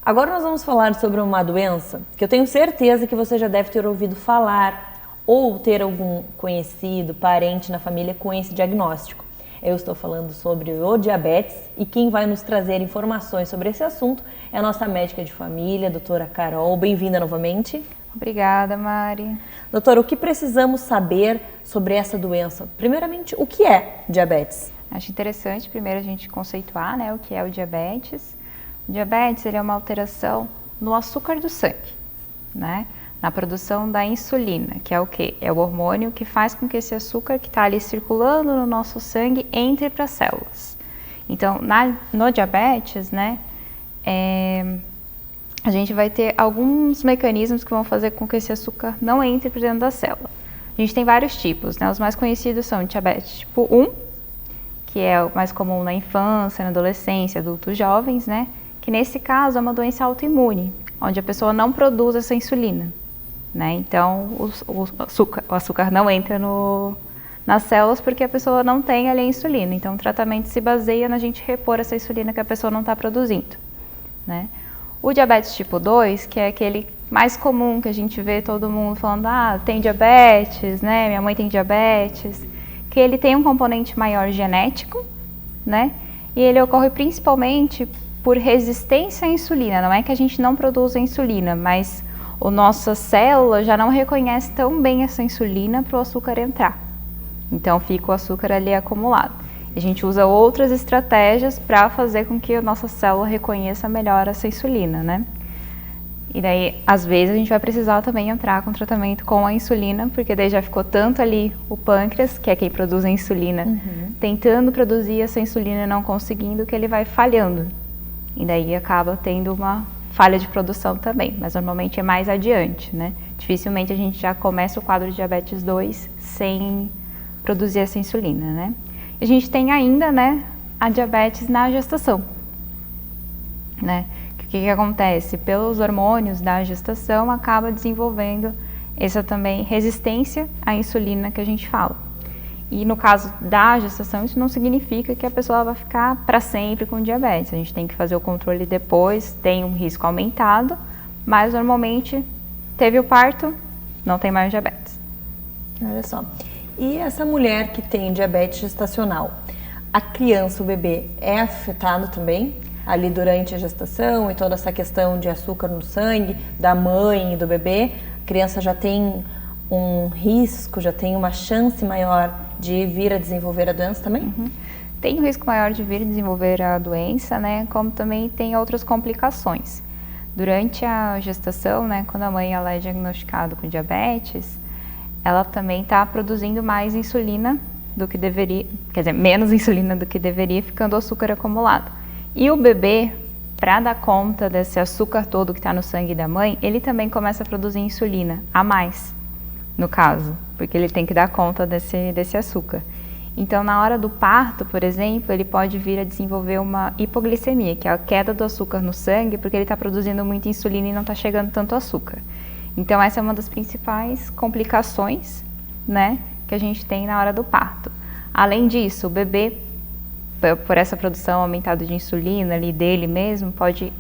Agora nós vamos falar sobre uma doença que eu tenho certeza que você já deve ter ouvido falar ou ter algum conhecido, parente na família com esse diagnóstico. Eu estou falando sobre o diabetes e quem vai nos trazer informações sobre esse assunto é a nossa médica de família, a doutora Carol. Bem-vinda novamente. Obrigada, Mari. Doutora, o que precisamos saber sobre essa doença? Primeiramente, o que é diabetes? Acho interessante primeiro a gente conceituar, o que é o diabetes. O diabetes ele é uma alteração no açúcar do sangue, na produção da insulina, que é o quê? É o hormônio que faz com que esse açúcar que está ali circulando no nosso sangue entre para as células. Então, no diabetes, a gente vai ter alguns mecanismos que vão fazer com que esse açúcar não entre para dentro da célula. A gente tem vários tipos, Os mais conhecidos são o diabetes tipo 1, que é o mais comum na infância, na adolescência, adultos jovens, que nesse caso é uma doença autoimune, onde a pessoa não produz essa insulina, Então o açúcar não entra nas células porque a pessoa não tem ali a insulina. Então o tratamento se baseia na gente repor essa insulina que a pessoa não está produzindo, O diabetes tipo 2, que é aquele mais comum que a gente vê todo mundo falando, tem diabetes, minha mãe tem diabetes, que ele tem um componente maior genético, e ele ocorre principalmente por resistência à insulina. Não é que a gente não produz a insulina, mas a nossa célula já não reconhece tão bem essa insulina para o açúcar entrar. Então fica o açúcar ali acumulado. A gente usa outras estratégias para fazer com que a nossa célula reconheça melhor essa insulina, E daí, às vezes, a gente vai precisar também entrar com tratamento com a insulina, porque daí já ficou tanto ali o pâncreas, que é quem produz a insulina, tentando produzir essa insulina e não conseguindo, que ele vai falhando. E daí acaba tendo uma falha de produção também, mas normalmente é mais adiante, Dificilmente a gente já começa o quadro de diabetes 2 sem produzir essa insulina, A gente tem ainda, a diabetes na gestação, O que acontece? Pelos hormônios da gestação, acaba desenvolvendo essa também resistência à insulina que a gente fala. E no caso da gestação, isso não significa que a pessoa vai ficar para sempre com diabetes. A gente tem que fazer o controle depois, tem um risco aumentado, mas normalmente teve o parto, não tem mais diabetes. Olha só. E essa mulher que tem diabetes gestacional, a criança, o bebê, é afetado também ali durante a gestação e toda essa questão de açúcar no sangue da mãe e do bebê? A criança já tem um risco, já tem uma chance maior de vir a desenvolver a doença também? Tem um risco maior de vir a desenvolver a doença, como também tem outras complicações. Durante a gestação, quando a mãe ela é diagnosticada com diabetes, ela também está produzindo mais insulina do que deveria, quer dizer, menos insulina do que deveria, ficando o açúcar acumulado. E o bebê, para dar conta desse açúcar todo que está no sangue da mãe, ele também começa a produzir insulina a mais, no caso, porque ele tem que dar conta desse açúcar. Então, na hora do parto, por exemplo, ele pode vir a desenvolver uma hipoglicemia, que é a queda do açúcar no sangue, porque ele está produzindo muita insulina e não está chegando tanto açúcar. Então, essa é uma das principais complicações, que a gente tem na hora do parto. Além disso, o bebê, por essa produção aumentada de insulina ali dele mesmo, pode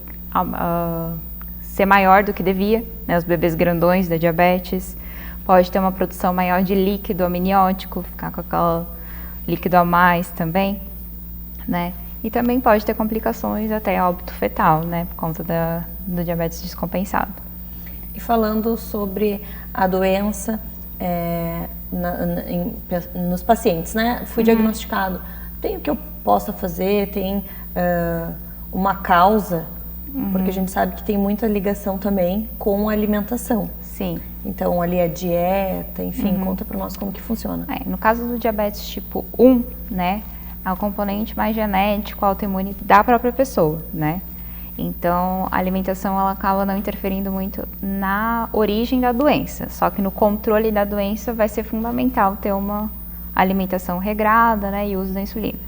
ser maior do que devia, os bebês grandões da diabetes, pode ter uma produção maior de líquido amniótico, ficar com aquele líquido a mais também, E também pode ter complicações até óbito fetal, por conta do diabetes descompensado. E falando sobre a doença nos pacientes, Fui diagnosticado. Tem o que eu possa fazer? Tem uma causa? Porque a gente sabe que tem muita ligação também com a alimentação. Sim. Então, ali a dieta, enfim, conta para nós como que funciona. No caso do diabetes tipo 1, é o componente mais genético, autoimune da própria pessoa, Então, a alimentação ela acaba não interferindo muito na origem da doença, só que no controle da doença vai ser fundamental ter uma alimentação regrada, e uso da insulina.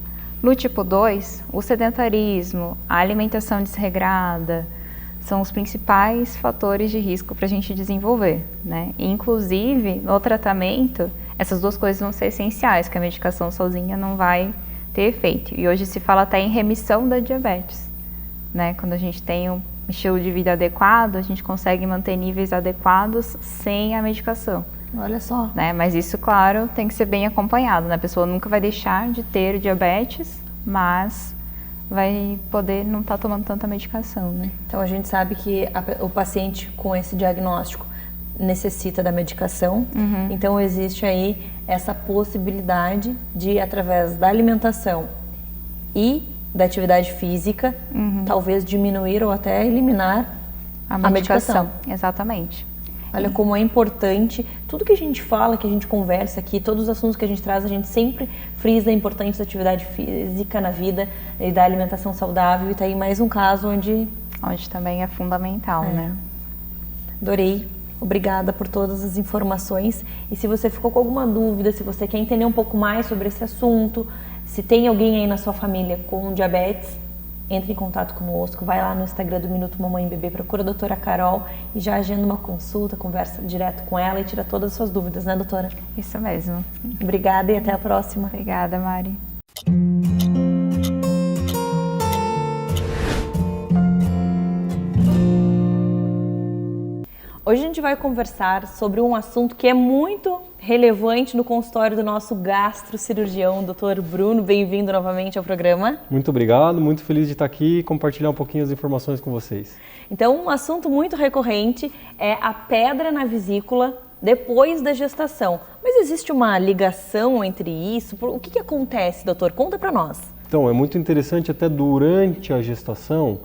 No tipo 2, o sedentarismo, a alimentação desregrada, são os principais fatores de risco para a gente desenvolver, E, inclusive, no tratamento, essas duas coisas vão ser essenciais, que a medicação sozinha não vai ter efeito. E hoje se fala até em remissão da diabetes, Quando a gente tem estilo de vida adequado, a gente consegue manter níveis adequados sem a medicação. Olha só. Né? Mas isso, claro, tem que ser bem acompanhado, né? A pessoa nunca vai deixar de ter diabetes, mas vai poder não estar tomando tanta medicação, né? Então a gente sabe que o paciente com esse diagnóstico necessita da medicação, então existe aí essa possibilidade de, através da alimentação e da atividade física, talvez diminuir ou até eliminar a medicação. Exatamente. Olha como é importante, tudo que a gente fala, que a gente conversa aqui, todos os assuntos que a gente traz, a gente sempre frisa a importância da atividade física na vida e da alimentação saudável, e tá aí mais um caso onde também é fundamental, né? Adorei. Obrigada por todas as informações. E se você ficou com alguma dúvida, se você quer entender um pouco mais sobre esse assunto, se tem alguém aí na sua família com diabetes, entre em contato conosco, vai lá no Instagram do Minuto Mamãe e Bebê, procura a doutora Carol e já agenda uma consulta, conversa direto com ela e tira todas as suas dúvidas, né, doutora? Isso mesmo. Obrigada e até a próxima. Obrigada, Mari. Hoje a gente vai conversar sobre um assunto que é muito relevante no consultório do nosso gastrocirurgião, Dr. Bruno. Bem-vindo novamente ao programa. Muito obrigado, muito feliz de estar aqui e compartilhar um pouquinho as informações com vocês. Então, um assunto muito recorrente é a pedra na vesícula depois da gestação. Mas existe uma ligação entre isso? O que acontece, doutor? Conta para nós. Então, é muito interessante até durante a gestação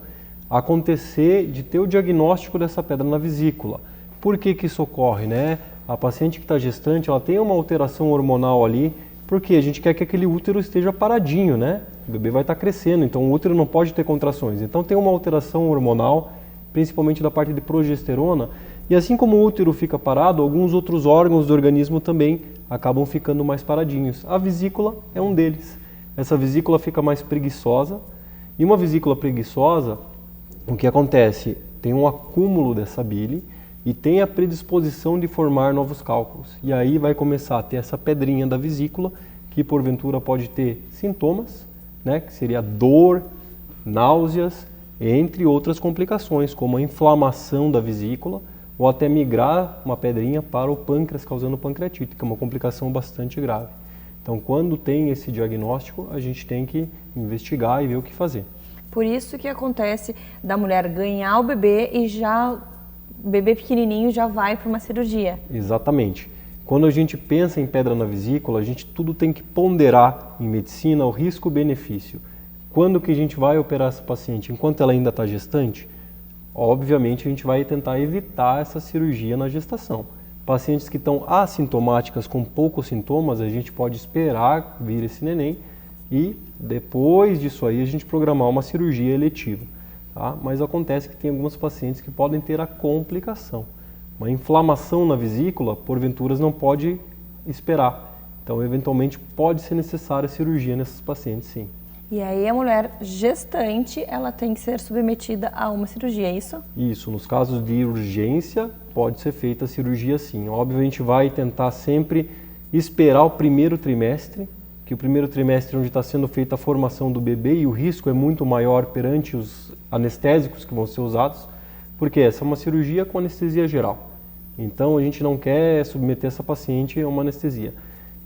acontecer de ter o diagnóstico dessa pedra na vesícula. Por que isso ocorre, né? A paciente que está gestante, ela tem uma alteração hormonal ali, porque a gente quer que aquele útero esteja paradinho, né? O bebê vai estar crescendo, então o útero não pode ter contrações. Então tem uma alteração hormonal, principalmente da parte de progesterona, e assim como o útero fica parado, alguns outros órgãos do organismo também acabam ficando mais paradinhos. A vesícula é um deles. Essa vesícula fica mais preguiçosa, e uma vesícula preguiçosa, o que acontece? Tem um acúmulo dessa bile e tem a predisposição de formar novos cálculos. E aí vai começar a ter essa pedrinha da vesícula, que porventura pode ter sintomas, né, que seria dor, náuseas, entre outras complicações, como a inflamação da vesícula, ou até migrar uma pedrinha para o pâncreas, causando pancreatite, que é uma complicação bastante grave. Então, quando tem esse diagnóstico, a gente tem que investigar e ver o que fazer. Por isso que acontece da mulher ganhar o bebê e já o bebê pequenininho já vai para uma cirurgia. Exatamente. Quando a gente pensa em pedra na vesícula, a gente tudo tem que ponderar em medicina o risco-benefício. Quando que a gente vai operar essa paciente? Enquanto ela ainda está gestante? Obviamente a gente vai tentar evitar essa cirurgia na gestação. Pacientes que estão assintomáticas com poucos sintomas, a gente pode esperar vir esse neném e depois disso aí a gente programar uma cirurgia eletiva. Tá? Mas acontece que tem alguns pacientes que podem ter a complicação. Uma inflamação na vesícula, porventura, não pode esperar. Então, eventualmente, pode ser necessária a cirurgia nesses pacientes, sim. E aí a mulher gestante, ela tem que ser submetida a uma cirurgia, é isso? Isso, nos casos de urgência, pode ser feita a cirurgia, sim. Óbvio, a gente vai tentar sempre esperar o primeiro trimestre, que o primeiro trimestre é onde está sendo feita a formação do bebê e o risco é muito maior perante os anestésicos que vão ser usados, porque essa é uma cirurgia com anestesia geral. Então a gente não quer submeter essa paciente a uma anestesia.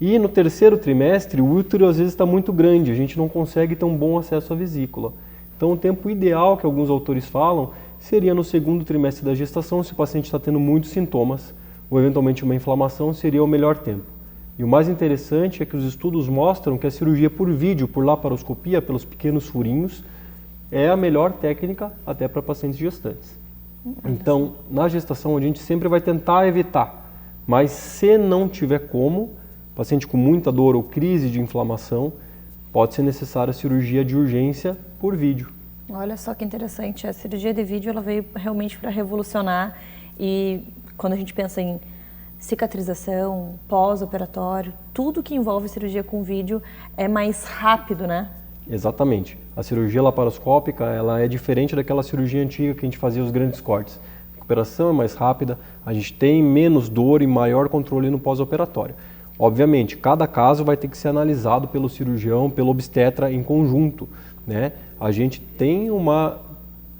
E no terceiro trimestre o útero às vezes está muito grande, a gente não consegue ter um bom acesso à vesícula. Então o tempo ideal que alguns autores falam seria no segundo trimestre da gestação, se o paciente está tendo muitos sintomas ou eventualmente uma inflamação, seria o melhor tempo. E o mais interessante é que os estudos mostram que a cirurgia por vídeo, por laparoscopia, pelos pequenos furinhos, é a melhor técnica até para pacientes gestantes. Então, na gestação a gente sempre vai tentar evitar, mas se não tiver como, paciente com muita dor ou crise de inflamação, pode ser necessária a cirurgia de urgência por vídeo. Olha só que interessante, a cirurgia de vídeo ela veio realmente para revolucionar e quando a gente pensa em cicatrização, pós-operatório, tudo que envolve cirurgia com vídeo é mais rápido, né? Exatamente. A cirurgia laparoscópica ela é diferente daquela cirurgia antiga que a gente fazia os grandes cortes. A recuperação é mais rápida, a gente tem menos dor e maior controle no pós-operatório. Obviamente, cada caso vai ter que ser analisado pelo cirurgião, pelo obstetra em conjunto, né? A gente tem uma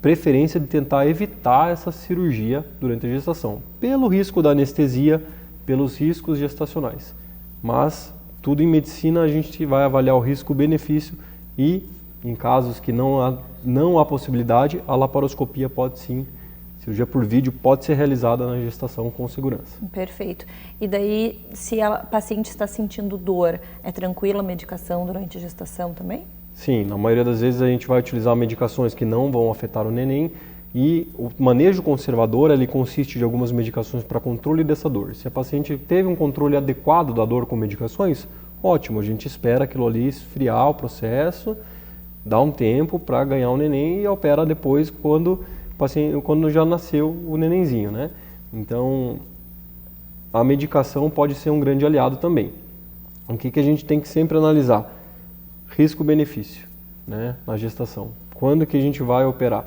preferência de tentar evitar essa cirurgia durante a gestação, pelo risco da anestesia, pelos riscos gestacionais. Mas tudo em medicina a gente vai avaliar o risco-benefício e, em casos que não há possibilidade, a laparoscopia pode sim, cirurgia por vídeo pode ser realizada na gestação com segurança. Perfeito. E daí, se a paciente está sentindo dor, é tranquila a medicação durante a gestação também? Sim, na maioria das vezes a gente vai utilizar medicações que não vão afetar o neném e o manejo conservador ele consiste de algumas medicações para controle dessa dor. Se a paciente teve um controle adequado da dor com medicações, ótimo, a gente espera aquilo ali esfriar o processo, dá um tempo para ganhar o neném e opera depois quando já nasceu o nenenzinho, né? Então, a medicação pode ser um grande aliado também. O que a gente tem que sempre analisar? Risco-benefício, né, na gestação. Quando que a gente vai operar?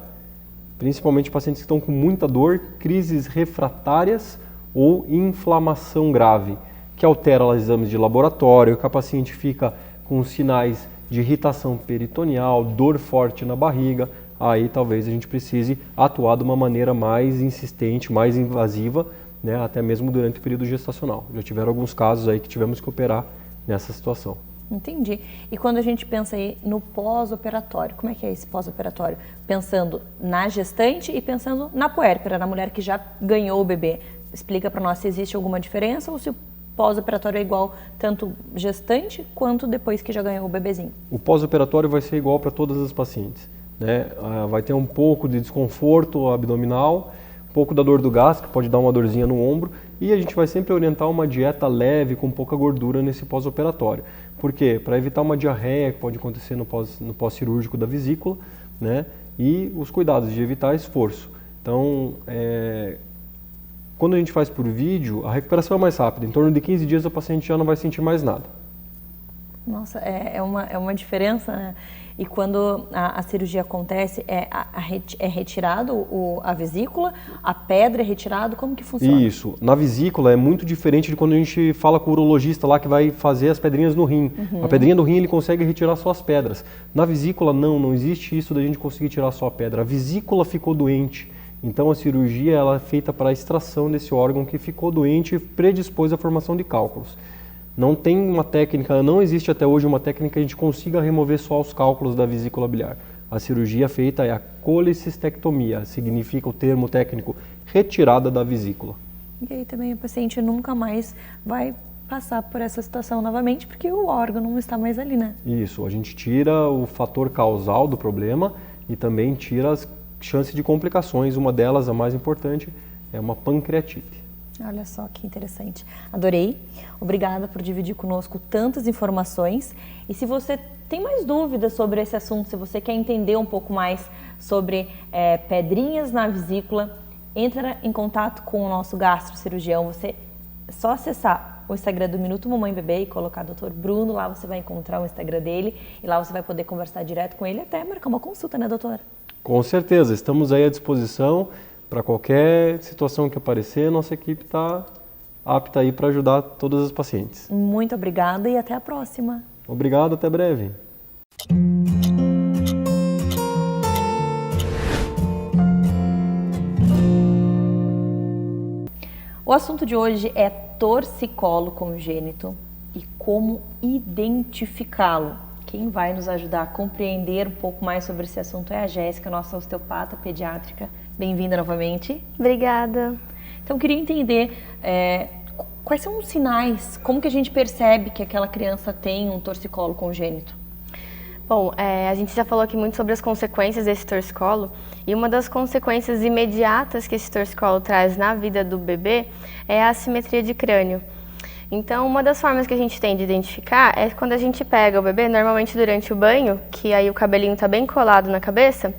Principalmente pacientes que estão com muita dor, crises refratárias ou inflamação grave, que altera os exames de laboratório, que a paciente fica com sinais de irritação peritoneal, dor forte na barriga, aí talvez a gente precise atuar de uma maneira mais insistente, mais invasiva, né, até mesmo durante o período gestacional. Já tiveram alguns casos aí que tivemos que operar nessa situação. Entendi. E quando a gente pensa aí no pós-operatório, como é que é esse pós-operatório? Pensando na gestante e pensando na puérpera, na mulher que já ganhou o bebê. Explica para nós se existe alguma diferença ou se o pós-operatório é igual tanto gestante quanto depois que já ganhou o bebezinho. O pós-operatório vai ser igual para todas as pacientes, né? Vai ter um pouco de desconforto abdominal, um pouco da dor do gás, que pode dar uma dorzinha no ombro, e a gente vai sempre orientar uma dieta leve, com pouca gordura nesse pós-operatório. Por quê? Para evitar uma diarreia que pode acontecer no pós-cirúrgico da vesícula, né? E os cuidados de evitar esforço. Então, quando a gente faz por vídeo, a recuperação é mais rápida. Em torno de 15 dias a paciente já não vai sentir mais nada. Nossa, é uma diferença, né? E quando a cirurgia acontece, é retirado a vesícula, a pedra é retirado, como que funciona? Isso, na vesícula é muito diferente de quando a gente fala com o urologista lá que vai fazer as pedrinhas no rim. A pedrinha do rim ele consegue retirar só as pedras. Na vesícula não existe isso da gente conseguir tirar só a pedra. A vesícula ficou doente, então a cirurgia ela é feita para a extração desse órgão que ficou doente e predispôs à formação de cálculos. Não tem uma técnica, não existe até hoje uma técnica que a gente consiga remover só os cálculos da vesícula biliar. A cirurgia feita é a colecistectomia, significa o termo técnico retirada da vesícula. E aí também o paciente nunca mais vai passar por essa situação novamente, porque o órgão não está mais ali, né? Isso, a gente tira o fator causal do problema e também tira as chances de complicações. Uma delas, a mais importante, é uma pancreatite. Olha só que interessante. Adorei. Obrigada por dividir conosco tantas informações. E se você tem mais dúvidas sobre esse assunto, se você quer entender um pouco mais sobre pedrinhas na vesícula, entra em contato com o nosso gastrocirurgião. Você é só acessar o Instagram do Minuto Mamãe Bebê e colocar Dr. Bruno. Lá você vai encontrar o Instagram dele e lá você vai poder conversar direto com ele até marcar uma consulta, né, doutora? Com certeza. Estamos aí à disposição. Para qualquer situação que aparecer, nossa equipe está apta aí para ajudar todas as pacientes. Muito obrigada e até a próxima. Obrigado, até breve. O assunto de hoje é torcicolo congênito e como identificá-lo. Quem vai nos ajudar a compreender um pouco mais sobre esse assunto é a Jéssica, nossa osteopata pediátrica. Bem-vinda novamente. Obrigada. Então, eu queria entender quais são os sinais, como que a gente percebe que aquela criança tem um torcicolo congênito? Bom, a gente já falou aqui muito sobre as consequências desse torcicolo e uma das consequências imediatas que esse torcicolo traz na vida do bebê é a assimetria de crânio. Então, uma das formas que a gente tem de identificar é quando a gente pega o bebê, normalmente durante o banho, que aí o cabelinho está bem colado na cabeça,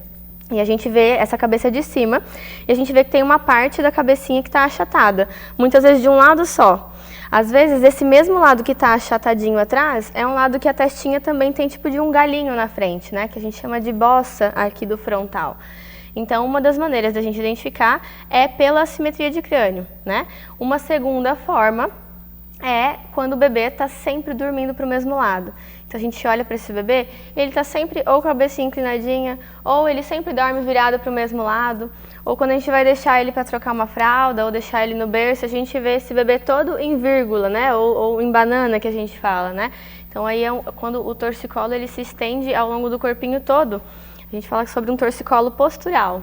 e a gente vê essa cabeça de cima, e a gente vê que tem uma parte da cabecinha que está achatada, muitas vezes de um lado só. Às vezes, esse mesmo lado que está achatadinho atrás, é um lado que a testinha também tem tipo de um galinho na frente, né? Que a gente chama de bossa aqui do frontal. Então, uma das maneiras da gente identificar é pela assimetria de crânio, né? Uma segunda forma é quando o bebê está sempre dormindo para o mesmo lado. Então a gente olha para esse bebê, ele está sempre ou com a cabeça inclinadinha, ou ele sempre dorme virado para o mesmo lado, ou quando a gente vai deixar ele para trocar uma fralda, ou deixar ele no berço, a gente vê esse bebê todo em vírgula, né? Ou em banana, que a gente fala, né? Então aí é quando o torcicolo ele se estende ao longo do corpinho todo. A gente fala sobre um torcicolo postural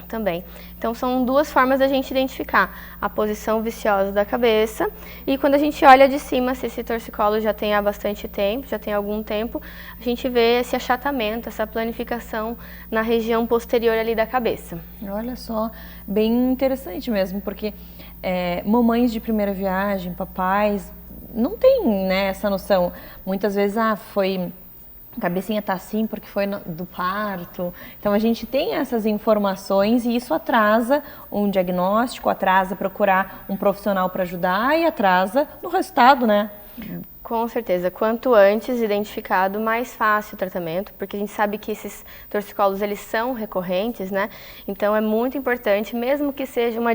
também. Então são duas formas da gente identificar a posição viciosa da cabeça e quando a gente olha de cima, se esse torcicolo já tem há bastante tempo, já tem algum tempo, a gente vê esse achatamento, essa planificação na região posterior ali da cabeça. Olha só, bem interessante mesmo, porque mamães de primeira viagem, papais, não tem, né, essa noção. Muitas vezes, foi... A cabecinha tá assim porque foi do parto. Então a gente tem essas informações e isso atrasa um diagnóstico, atrasa procurar um profissional para ajudar e atrasa no resultado, né? Com certeza, quanto antes identificado, mais fácil o tratamento, porque a gente sabe que esses torcicolos eles são recorrentes, né? Então é muito importante, mesmo que seja um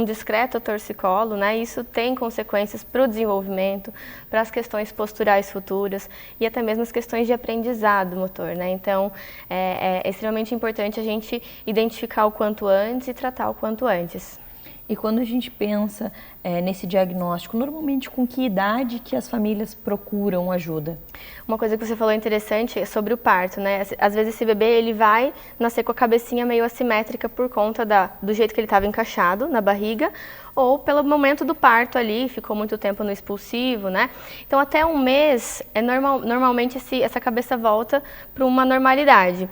discreto torcicolo, né? Isso tem consequências para o desenvolvimento, para as questões posturais futuras e até mesmo as questões de aprendizado motor, né? Então é extremamente importante a gente identificar o quanto antes e tratar o quanto antes. E quando a gente pensa nesse diagnóstico, normalmente com que idade que as famílias procuram ajuda? Uma coisa que você falou interessante é sobre o parto, né? Às vezes esse bebê ele vai nascer com a cabecinha meio assimétrica por conta do jeito que ele estava encaixado na barriga ou pelo momento do parto ali, ficou muito tempo no expulsivo, né? Então até um mês, normalmente essa cabeça volta para uma normalidade.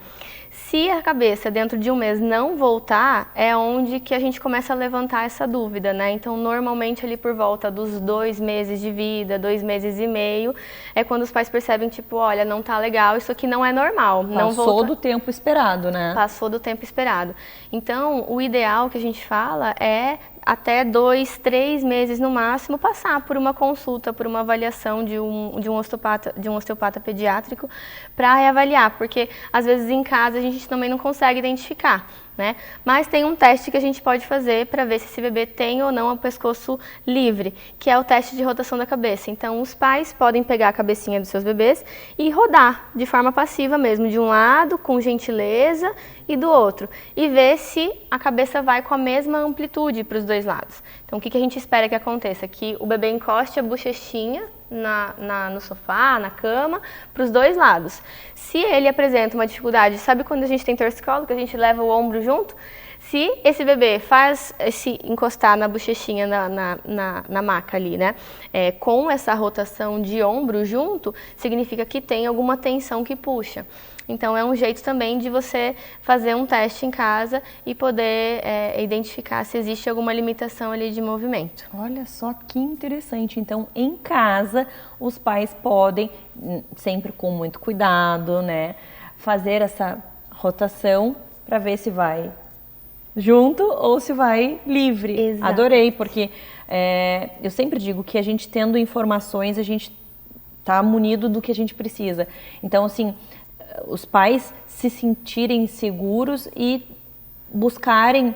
Se a cabeça dentro de um mês não voltar, é onde que a gente começa a levantar essa dúvida, né? Então, normalmente ali por volta dos 2 meses de vida, 2 meses e meio, é quando os pais percebem, tipo, olha, não tá legal, isso aqui não é normal. Passou do tempo esperado, né? Passou do tempo esperado. Então, o ideal que a gente fala é até 2, 3 meses no máximo, passar por uma consulta, por uma avaliação de um osteopata pediátrico para reavaliar, porque às vezes em casa a gente também não consegue identificar, né? Mas tem um teste que a gente pode fazer para ver se esse bebê tem ou não o pescoço livre, que é o teste de rotação da cabeça. Então, os pais podem pegar a cabecinha dos seus bebês e rodar de forma passiva mesmo, de um lado, com gentileza, e do outro, e ver se a cabeça vai com a mesma amplitude para os dois lados. Então, o que a gente espera que aconteça? Que o bebê encoste a bochechinha no sofá, na cama, para os dois lados. Se ele apresenta uma dificuldade, sabe quando a gente tem torcicolo, que a gente leva o ombro junto? Se esse bebê faz esse encostar na bochechinha, na maca ali, né, com essa rotação de ombro junto, significa que tem alguma tensão que puxa. Então, é um jeito também de você fazer um teste em casa e poder identificar se existe alguma limitação ali de movimento. Olha só que interessante. Então, em casa, os pais podem, sempre com muito cuidado, né, fazer essa rotação para ver se vai junto ou se vai livre. Exato. Adorei, porque eu sempre digo que a gente tendo informações, a gente está munido do que a gente precisa. Então, assim, os pais se sentirem seguros e buscarem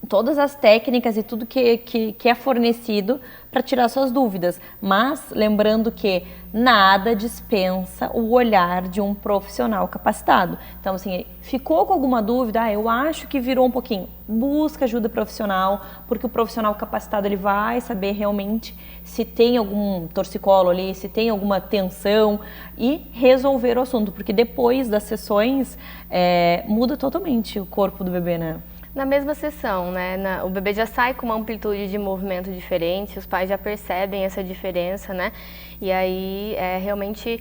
todas as técnicas e tudo que é fornecido para tirar suas dúvidas, mas lembrando que nada dispensa o olhar de um profissional capacitado. Então, assim, ficou com alguma dúvida, eu acho que virou um pouquinho, busca ajuda profissional, porque o profissional capacitado ele vai saber realmente se tem algum torcicolo ali, se tem alguma tensão e resolver o assunto, porque depois das sessões muda totalmente o corpo do bebê, né? Na mesma sessão, né? O bebê já sai com uma amplitude de movimento diferente, os pais já percebem essa diferença, né? E aí, realmente,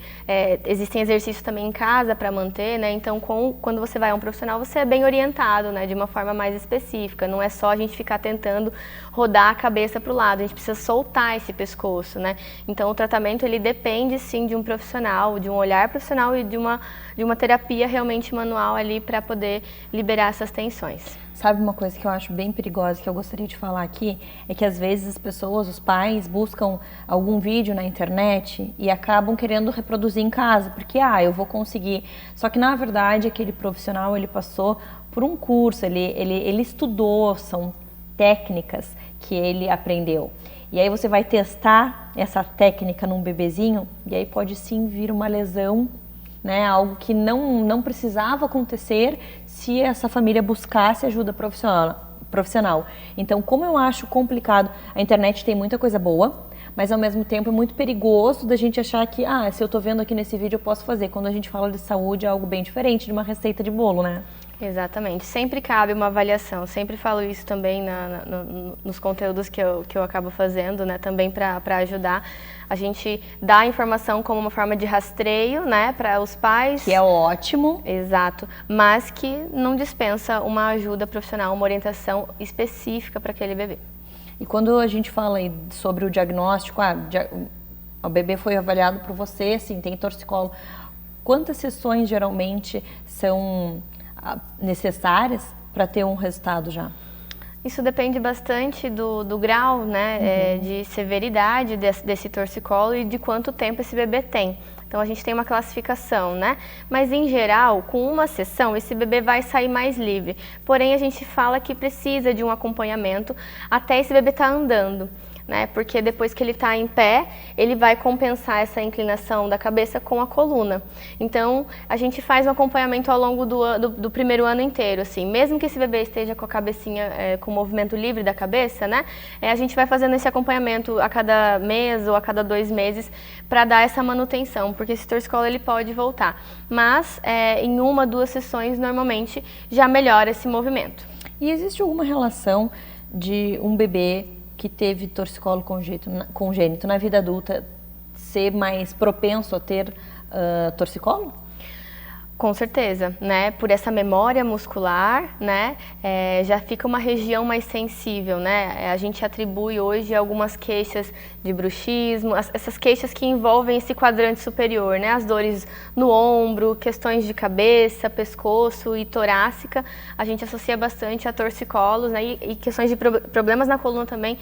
existem exercícios também em casa para manter, né? Então, quando você vai a um profissional, você é bem orientado, né? De uma forma mais específica. Não é só a gente ficar tentando rodar a cabeça para o lado, a gente precisa soltar esse pescoço, né? Então, o tratamento, ele depende, sim, de um profissional, de um olhar profissional e de uma terapia realmente manual ali para poder liberar essas tensões. Sabe uma coisa que eu acho bem perigosa, que eu gostaria de falar aqui, é que às vezes as pessoas, os pais, buscam algum vídeo na internet e acabam querendo reproduzir em casa, porque, eu vou conseguir. Só que, na verdade, aquele profissional, ele passou por um curso, ele estudou, são técnicas que ele aprendeu. E aí você vai testar essa técnica num bebezinho e aí pode sim vir uma lesão, né? Algo que não precisava acontecer se essa família buscasse ajuda profissional. Então, como eu acho complicado, a internet tem muita coisa boa, mas ao mesmo tempo é muito perigoso da gente achar que, se eu tô vendo aqui nesse vídeo eu posso fazer. Quando a gente fala de saúde é algo bem diferente de uma receita de bolo, né? Exatamente. Sempre cabe uma avaliação. Sempre falo isso também nos conteúdos que eu acabo fazendo, né? Também para ajudar. A gente dá a informação como uma forma de rastreio, né? Para os pais. Que é ótimo. Exato. Mas que não dispensa uma ajuda profissional, uma orientação específica para aquele bebê. E quando a gente fala aí sobre o diagnóstico, o bebê foi avaliado por você, sim, tem torcicolo. Quantas sessões geralmente são necessárias para ter um resultado já? Isso depende bastante do grau, né, de severidade desse torcicolo e de quanto tempo esse bebê tem. Então a gente tem uma classificação, né? Mas em geral, com uma sessão, esse bebê vai sair mais livre. Porém, a gente fala que precisa de um acompanhamento até esse bebê estar andando, né? Porque depois que ele está em pé, ele vai compensar essa inclinação da cabeça com a coluna. Então, a gente faz um acompanhamento ao longo do primeiro ano inteiro, assim. Mesmo que esse bebê esteja com a cabecinha, com o movimento livre da cabeça, né? A gente vai fazendo esse acompanhamento a cada mês ou a cada 2 meses para dar essa manutenção, porque esse torcicolo ele pode voltar. Mas, em 1, 2 sessões, normalmente, já melhora esse movimento. E existe alguma relação de um bebê que teve torcicolo congênito na vida adulta ser mais propenso a ter torcicolo? Com certeza, né? Por essa memória muscular, né? Já fica uma região mais sensível, né? A gente atribui hoje algumas queixas de bruxismo, essas queixas que envolvem esse quadrante superior, né? As dores no ombro, questões de cabeça, pescoço e torácica, a gente associa bastante a torcicolos, né? E questões de problemas na coluna também,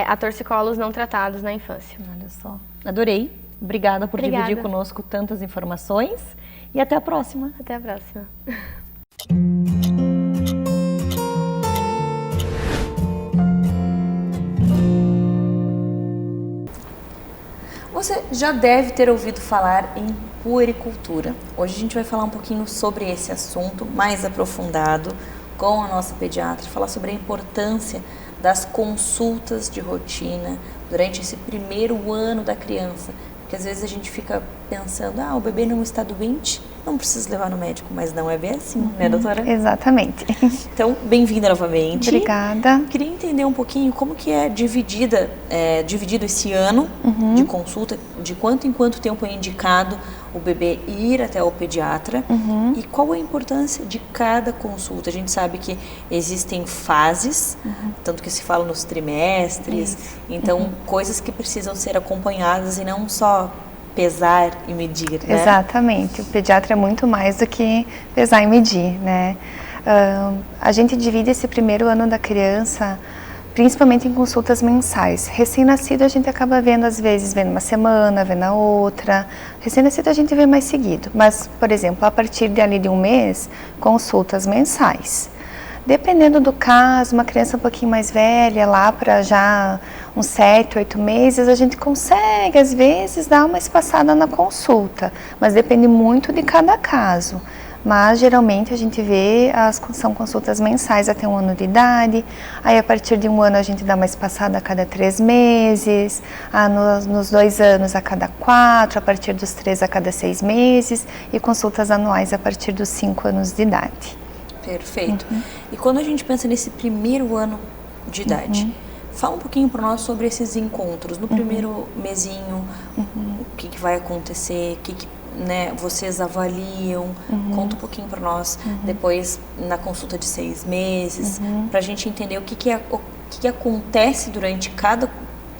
a torcicolos não tratados na infância. Olha só, adorei. Obrigada por dividir conosco tantas informações. E até a próxima. Até a próxima. Você já deve ter ouvido falar em puericultura. Hoje a gente vai falar um pouquinho sobre esse assunto mais aprofundado com a nossa pediatra, falar sobre a importância das consultas de rotina durante esse primeiro ano da criança. Porque às vezes a gente fica pensando, o bebê não está doente, não precisa levar no médico, mas não é bem assim, né, doutora? Exatamente. Então, bem-vinda novamente. Obrigada. Queria entender um pouquinho como que é dividido esse ano de consulta, de quanto em quanto tempo é indicado o bebê ir até o pediatra e qual a importância de cada consulta. A gente sabe que existem fases, tanto que se fala nos trimestres, então coisas que precisam ser acompanhadas e não só pesar e medir, né? Exatamente, o pediatra é muito mais do que pesar e medir, né? A gente divide esse primeiro ano da criança principalmente em consultas mensais. Recém-nascido a gente acaba vendo, às vezes, vendo uma semana, vendo a outra. Recém-nascido a gente vê mais seguido, mas, por exemplo, a partir de 1 mês, consultas mensais. Dependendo do caso, uma criança um pouquinho mais velha, lá para já uns 7, 8 meses, a gente consegue, às vezes, dar uma espaçada na consulta, mas depende muito de cada caso. Mas geralmente a gente vê, são consultas mensais até 1 ano de idade, aí a partir de 1 ano a gente dá uma espaçada a cada 3 meses, nos 2 anos a cada 4, a partir dos 3 a cada 6 meses e consultas anuais a partir dos 5 anos de idade. Perfeito. E quando a gente pensa nesse primeiro ano de idade, fala um pouquinho para nós sobre esses encontros. No primeiro mesinho, o que vai acontecer, né, vocês avaliam, conta um pouquinho para nós, depois na consulta de 6 meses, para a gente entender o que acontece durante cada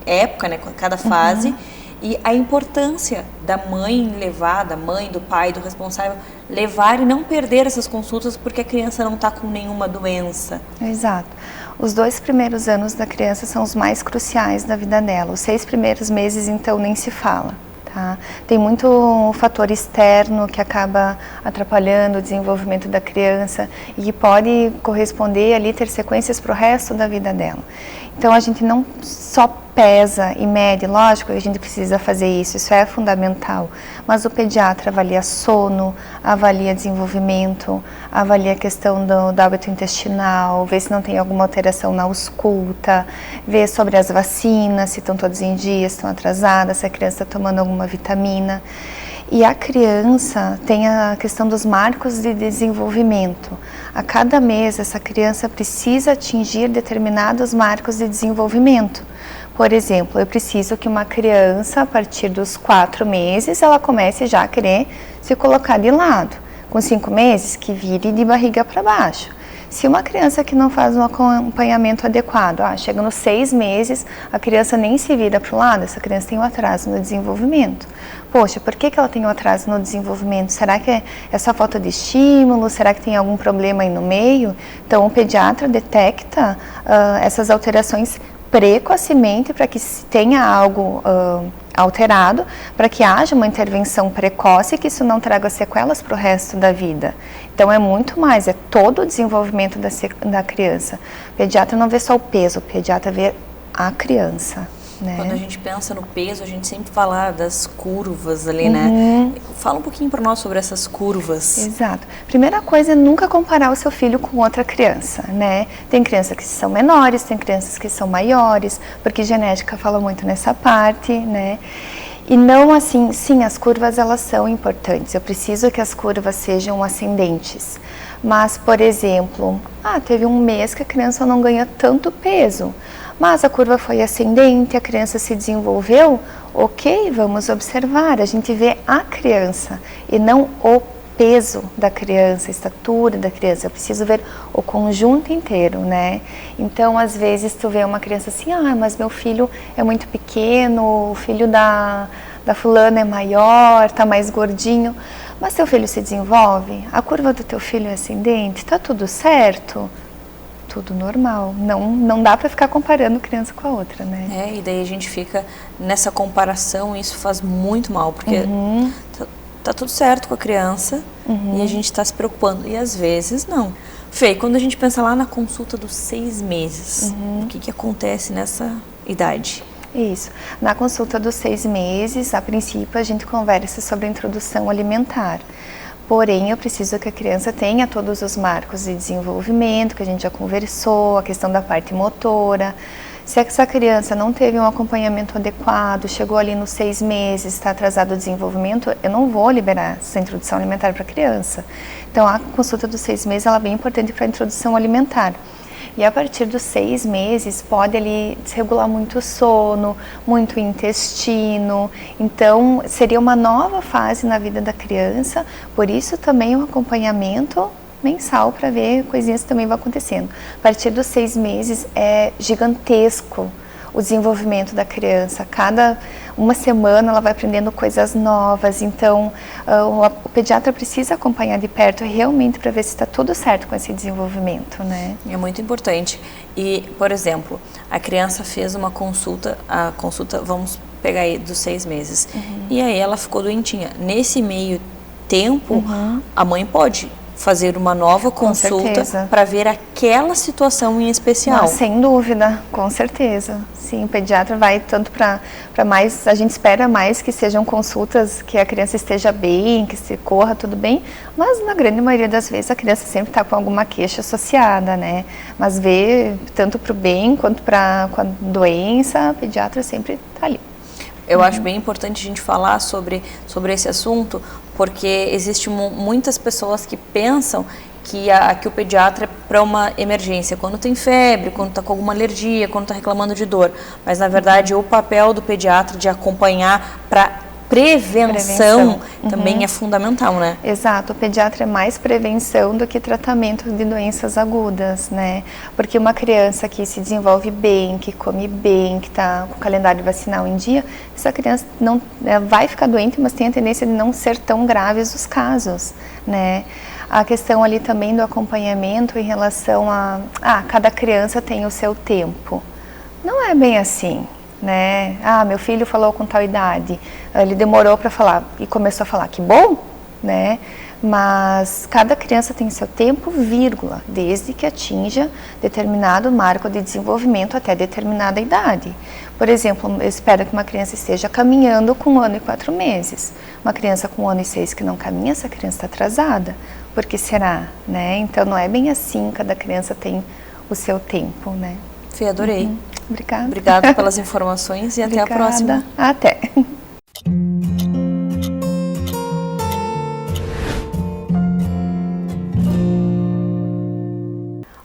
época, né, cada fase, e a importância da mãe levar, da mãe, do pai, do responsável, levar e não perder essas consultas porque a criança não está com nenhuma doença. Exato. Os 2 primeiros anos da criança são os mais cruciais da vida dela. Os 6 primeiros meses, então, nem se fala. Tá? Tem muito fator externo que acaba atrapalhando o desenvolvimento da criança e que pode corresponder ali, ter sequências para o resto da vida dela. Então a gente não só pesa e mede, lógico que a gente precisa fazer isso é fundamental, mas o pediatra avalia sono, avalia desenvolvimento, avalia a questão do hábito intestinal, vê se não tem alguma alteração na ausculta, vê sobre as vacinas, se estão todas em dia, se estão atrasadas, se a criança está tomando alguma vitamina. E a criança tem a questão dos marcos de desenvolvimento. A cada mês, essa criança precisa atingir determinados marcos de desenvolvimento. Por exemplo, eu preciso que uma criança, a partir dos 4 meses, ela comece já a querer se colocar de lado. Com 5 meses, que vire de barriga para baixo. Se uma criança que não faz um acompanhamento adequado, chega nos 6 meses, a criança nem se vira para o lado, essa criança tem um atraso no desenvolvimento. Poxa, por que ela tem um atraso no desenvolvimento? Será que é só falta de estímulo? Será que tem algum problema aí no meio? Então, o pediatra detecta essas alterações precocemente para que tenha algo alterado, para que haja uma intervenção precoce e que isso não traga sequelas para o resto da vida. Então é muito mais, é todo o desenvolvimento da criança. O pediatra não vê só o peso, o pediatra vê a criança. Né? Quando a gente pensa no peso, a gente sempre fala das curvas ali, né? Fala um pouquinho para nós sobre essas curvas. Exato. Primeira coisa é nunca comparar o seu filho com outra criança, né? Tem crianças que são menores, tem crianças que são maiores, porque genética fala muito nessa parte, né? E não assim, sim, as curvas elas são importantes, eu preciso que as curvas sejam ascendentes. Mas, por exemplo, teve um mês que a criança não ganha tanto peso, mas a curva foi ascendente, a criança se desenvolveu, ok, vamos observar, a gente vê a criança e não o peso da criança, a estatura da criança, eu preciso ver o conjunto inteiro, né? Então, às vezes, tu vê uma criança assim, mas meu filho é muito pequeno, o filho da fulana é maior, tá mais gordinho, mas teu filho se desenvolve, a curva do teu filho é ascendente, tá tudo certo? Tudo normal, não dá para ficar comparando criança com a outra, né? E daí a gente fica nessa comparação e isso faz muito mal, porque tá tudo certo com a criança e a gente está se preocupando, e às vezes não. Fê, quando a gente pensa lá na consulta dos 6 meses, o que acontece nessa idade? Isso, na consulta dos 6 meses, a princípio a gente conversa sobre a introdução alimentar. Porém, eu preciso que a criança tenha todos os marcos de desenvolvimento, que a gente já conversou, a questão da parte motora. Se essa criança não teve um acompanhamento adequado, chegou ali nos 6 meses, está atrasado o desenvolvimento, eu não vou liberar essa introdução alimentar para a criança. Então, a consulta dos 6 meses ela é bem importante para a introdução alimentar. E a partir dos 6 meses pode ali desregular muito o sono, muito o intestino. Então, seria uma nova fase na vida da criança, por isso também um acompanhamento mensal para ver coisinhas que também vão acontecendo. A partir dos 6 meses é gigantesco o desenvolvimento da criança. Cada uma semana ela vai aprendendo coisas novas, então o pediatra precisa acompanhar de perto realmente para ver se está tudo certo com esse desenvolvimento, né? É muito importante. E, por exemplo, a criança fez uma consulta, vamos pegar aí dos 6 meses, e aí ela ficou doentinha. Nesse meio tempo, a mãe pode fazer uma nova consulta para ver aquela situação em especial. Sem dúvida, com certeza. Sim, o pediatra vai tanto para mais, a gente espera mais que sejam consultas que a criança esteja bem, que se corra tudo bem, mas na grande maioria das vezes a criança sempre está com alguma queixa associada, né? Mas ver tanto para o bem quanto para a doença, o pediatra sempre está ali. Eu acho bem importante a gente falar sobre esse assunto, porque existem muitas pessoas que pensam que o pediatra é para uma emergência, quando tem febre, quando está com alguma alergia, quando está reclamando de dor. Mas, na verdade, o papel do pediatra de acompanhar para prevenção também é fundamental, né? Exato, o pediatra é mais prevenção do que tratamento de doenças agudas, né? Porque uma criança que se desenvolve bem, que come bem, que está com o calendário vacinal em dia, essa criança não vai ficar doente, mas tem a tendência de não ser tão graves os casos, né? A questão ali também do acompanhamento em relação a cada criança tem o seu tempo. Não é bem assim, né? Meu filho falou com tal idade, ele demorou para falar e começou a falar, que bom, né? Mas cada criança tem seu tempo, vírgula, desde que atinja determinado marco de desenvolvimento até determinada idade. Por exemplo, eu espero que uma criança esteja caminhando com 1 ano e 4 meses. Uma criança com 1 ano e 6 que não caminha, essa criança está atrasada. Por que será? Né? Então não é bem assim, cada criança tem o seu tempo, né? Fê, adorei. Obrigada. Obrigada pelas informações e até a próxima. Até.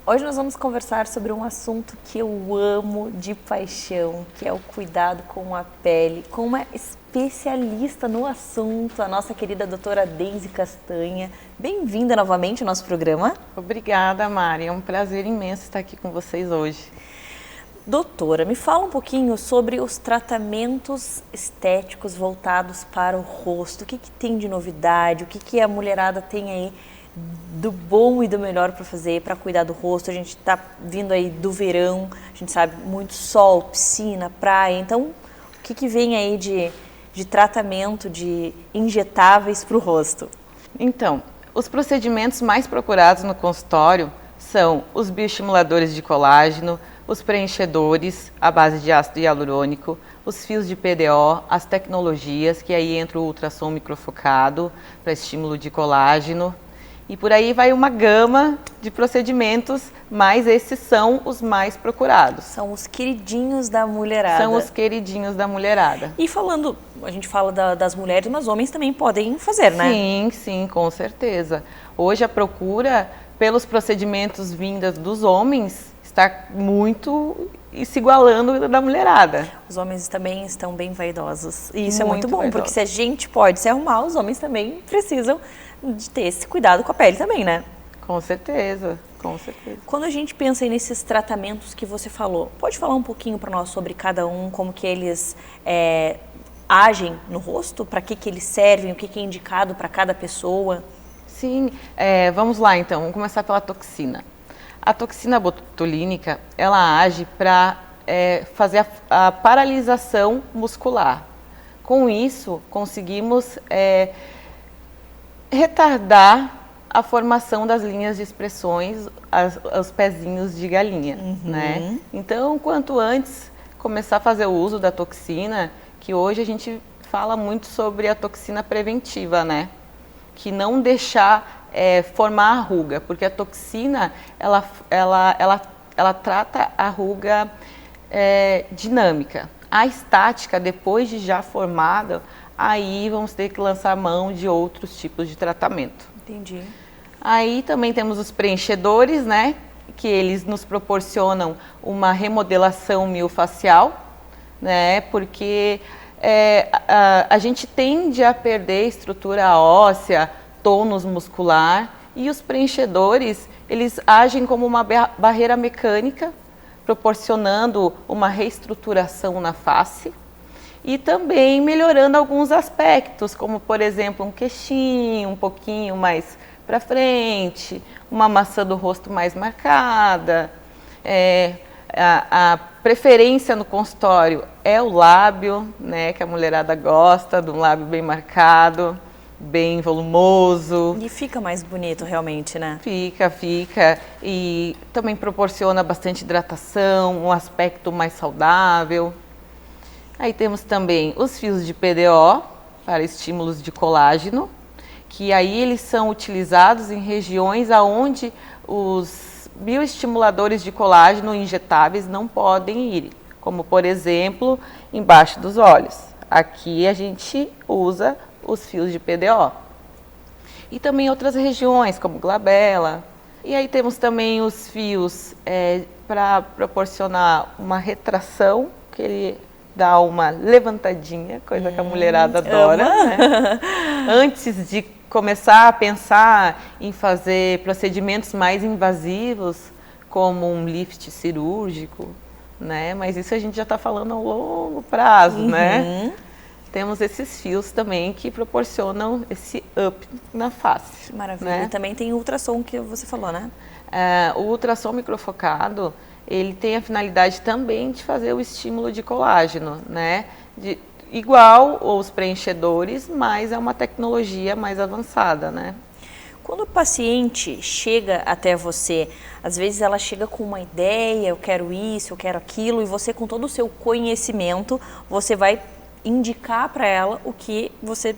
Hoje nós vamos conversar sobre um assunto que eu amo de paixão, que é o cuidado com a pele, com uma especialista no assunto, a nossa querida doutora Deise Castanha. Bem-vinda novamente ao nosso programa. Obrigada, Mari. É um prazer imenso estar aqui com vocês hoje. Doutora, me fala um pouquinho sobre os tratamentos estéticos voltados para o rosto. O que tem de novidade? O que a mulherada tem aí do bom e do melhor para fazer, para cuidar do rosto? A gente está vindo aí do verão, a gente sabe, muito sol, piscina, praia. Então, o que vem aí de tratamento, de injetáveis para o rosto? Então, os procedimentos mais procurados no consultório são os bioestimuladores de colágeno, os preenchedores à base de ácido hialurônico, os fios de PDO, as tecnologias, que aí entra o ultrassom microfocado para estímulo de colágeno. E por aí vai uma gama de procedimentos, mas esses são os mais procurados. São os queridinhos da mulherada. São os queridinhos da mulherada. E falando, a gente fala das mulheres, mas homens também podem fazer, né? Sim, sim, com certeza. Hoje a procura pelos procedimentos vindas dos homens está muito se igualando da mulherada. Os homens também estão bem vaidosos. E isso é muito bom, vaidosos. porque se a gente pode se arrumar, os homens também precisam de ter esse cuidado com a pele também, né? Com certeza, com certeza. Quando a gente pensa nesses tratamentos que você falou, pode falar um pouquinho para nós sobre cada um, como que eles agem no rosto? Para que eles servem? O que é indicado para cada pessoa? Sim, vamos lá então, vamos começar pela toxina. A toxina botulínica, ela age para fazer a paralisação muscular. Com isso, conseguimos retardar a formação das linhas de expressões, os pezinhos de galinha, né? Então, quanto antes começar a fazer o uso da toxina, que hoje a gente fala muito sobre a toxina preventiva, né? Que não deixar formar a ruga, porque a toxina, ela trata a ruga dinâmica. A estática, depois de já formada, aí vamos ter que lançar mão de outros tipos de tratamento. Entendi. Aí também temos os preenchedores, né? Que eles nos proporcionam uma remodelação miofacial, né? Porque a gente tende a perder estrutura óssea, tônus muscular, e os preenchedores, eles agem como uma barreira mecânica, proporcionando uma reestruturação na face e também melhorando alguns aspectos, como por exemplo um queixinho um pouquinho mais para frente, uma maçã do rosto mais marcada. A preferência no consultório é o lábio, né, que a mulherada gosta de um lábio bem marcado, bem volumoso. E fica mais bonito realmente, né? Fica. E também proporciona bastante hidratação, um aspecto mais saudável. Aí temos também os fios de PDO para estímulos de colágeno, que aí eles são utilizados em regiões onde os bioestimuladores de colágeno injetáveis não podem ir, como por exemplo, embaixo dos olhos. Aqui a gente usa os fios de PDO. E também outras regiões, como glabela. E aí temos também os fios para proporcionar uma retração, que ele dá uma levantadinha, coisa que a mulherada adora, né? Antes de começar a pensar em fazer procedimentos mais invasivos, como um lift cirúrgico, né? Mas isso a gente já está falando a longo prazo, né? Temos esses fios também que proporcionam esse up na face. Maravilha. Né? E também tem o ultrassom que você falou, né? O ultrassom microfocado, ele tem a finalidade também de fazer o estímulo de colágeno, né? Igual os preenchedores, mas é uma tecnologia mais avançada, né? Quando o paciente chega até você, às vezes ela chega com uma ideia, eu quero isso, eu quero aquilo, e você com todo o seu conhecimento, você vai indicar para ela o que você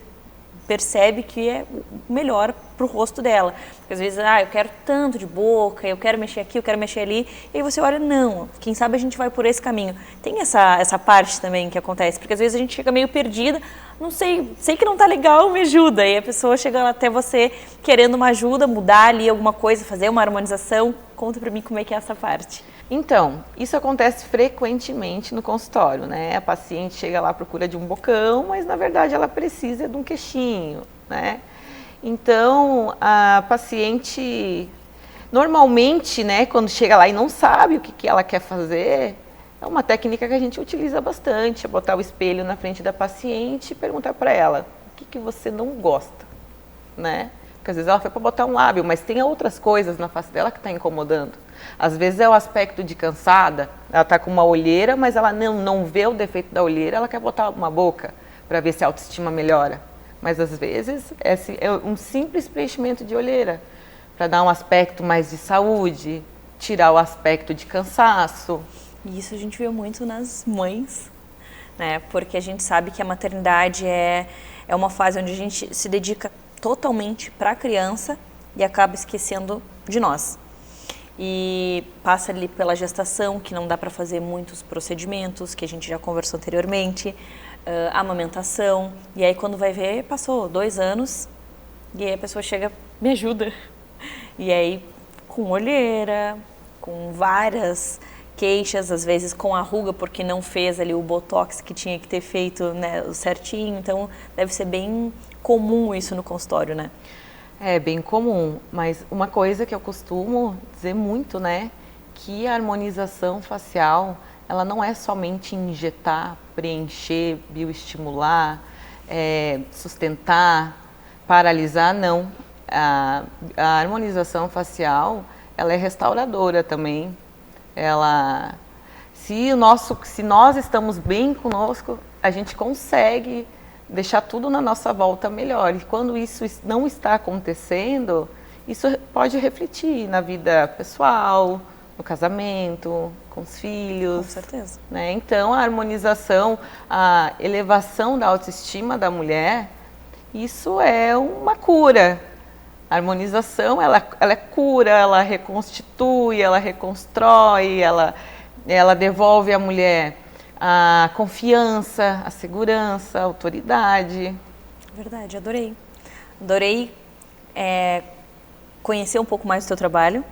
percebe que é melhor para o rosto dela. Porque às vezes, eu quero tanto de boca, eu quero mexer aqui, eu quero mexer ali, e aí você olha, não, quem sabe a gente vai por esse caminho. Tem essa parte também que acontece, porque às vezes a gente chega meio perdida, não sei que não tá legal, me ajuda, e a pessoa chega até você querendo uma ajuda, mudar ali alguma coisa, fazer uma harmonização. Conta para mim como é que é essa parte. Então, isso acontece frequentemente no consultório, né? A paciente chega lá à procura de um bocão, mas na verdade ela precisa de um queixinho, né? Então, a paciente, normalmente, né, quando chega lá e não sabe o que ela quer fazer, é uma técnica que a gente utiliza bastante, é botar o espelho na frente da paciente e perguntar para ela, o que você não gosta, né? Porque às vezes ela foi para botar um lábio, mas tem outras coisas na face dela que está incomodando. Às vezes é o aspecto de cansada, ela está com uma olheira, mas ela não vê o defeito da olheira, ela quer botar uma boca para ver se a autoestima melhora. Mas às vezes é um simples preenchimento de olheira, para dar um aspecto mais de saúde, tirar o aspecto de cansaço. E isso a gente vê muito nas mães, né? Porque a gente sabe que a maternidade é uma fase onde a gente se dedica totalmente para a criança e acaba esquecendo de nós. E passa ali pela gestação, que não dá para fazer muitos procedimentos, que a gente já conversou anteriormente, amamentação, e aí quando vai ver, passou 2 anos, e aí a pessoa chega, me ajuda. E aí com olheira, com várias queixas, às vezes com a ruga, porque não fez ali o botox que tinha que ter feito, né, certinho, então deve ser bem comum isso no consultório, né? É bem comum, mas uma coisa que eu costumo dizer muito, né, que a harmonização facial, ela não é somente injetar, preencher, bioestimular, sustentar, paralisar, não. A harmonização facial, ela é restauradora também. Se nós estamos bem conosco, a gente consegue deixar tudo na nossa volta melhor. E quando isso não está acontecendo, isso pode refletir na vida pessoal, no casamento, com os filhos. Com certeza. Né? Então, a harmonização, a elevação da autoestima da mulher, isso é uma cura. A harmonização, ela cura, ela reconstitui, ela reconstrói, ela devolve à mulher a confiança, a segurança, a autoridade. Verdade, adorei. Adorei conhecer um pouco mais do teu trabalho,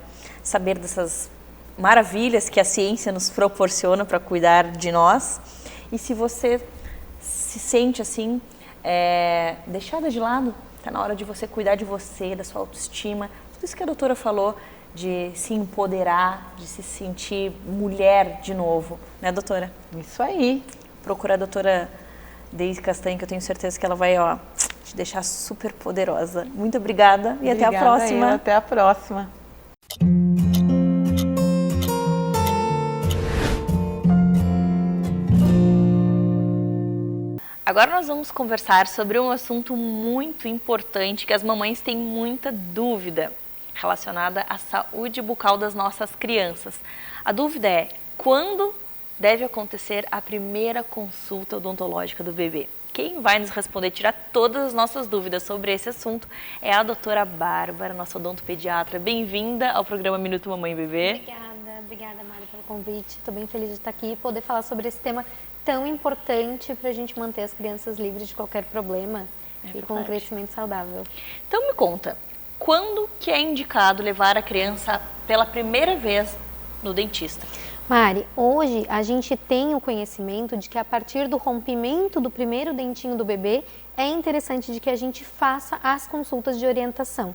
saber dessas maravilhas que a ciência nos proporciona para cuidar de nós. E se você se sente assim, deixada de lado, está na hora de você cuidar de você, da sua autoestima, tudo isso que a doutora falou, de se empoderar, de se sentir mulher de novo, né, doutora? Isso aí. Procura a doutora Deise Castanho, que eu tenho certeza que ela vai, te deixar super poderosa. Muito obrigada e até a próxima. Até a próxima. Agora nós vamos conversar sobre um assunto muito importante que as mamães têm muita dúvida, relacionada à saúde bucal das nossas crianças. A dúvida é, quando deve acontecer a primeira consulta odontológica do bebê? Quem vai nos responder, tirar todas as nossas dúvidas sobre esse assunto é a doutora Bárbara, nossa odontopediatra. Bem-vinda ao programa Minuto Mamãe e Bebê. Obrigada, Mari, pelo convite. Estou bem feliz de estar aqui e poder falar sobre esse tema tão importante para a gente manter as crianças livres de qualquer problema e com um crescimento saudável. Então me conta, quando que é indicado levar a criança pela primeira vez no dentista? Mari, hoje a gente tem o conhecimento de que a partir do rompimento do primeiro dentinho do bebê, é interessante de que a gente faça as consultas de orientação,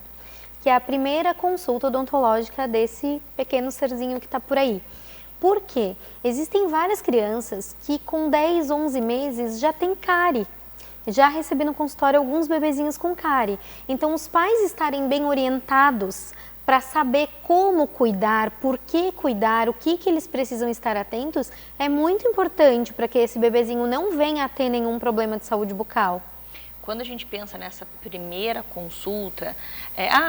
que é a primeira consulta odontológica desse pequeno serzinho que está por aí. Por quê? Existem várias crianças que com 10, 11 meses já tem cárie. Já recebi no consultório alguns bebezinhos com cárie. Então, os pais estarem bem orientados para saber como cuidar, por que cuidar, o que eles precisam estar atentos, é muito importante para que esse bebezinho não venha a ter nenhum problema de saúde bucal. quando a gente pensa nessa primeira consulta,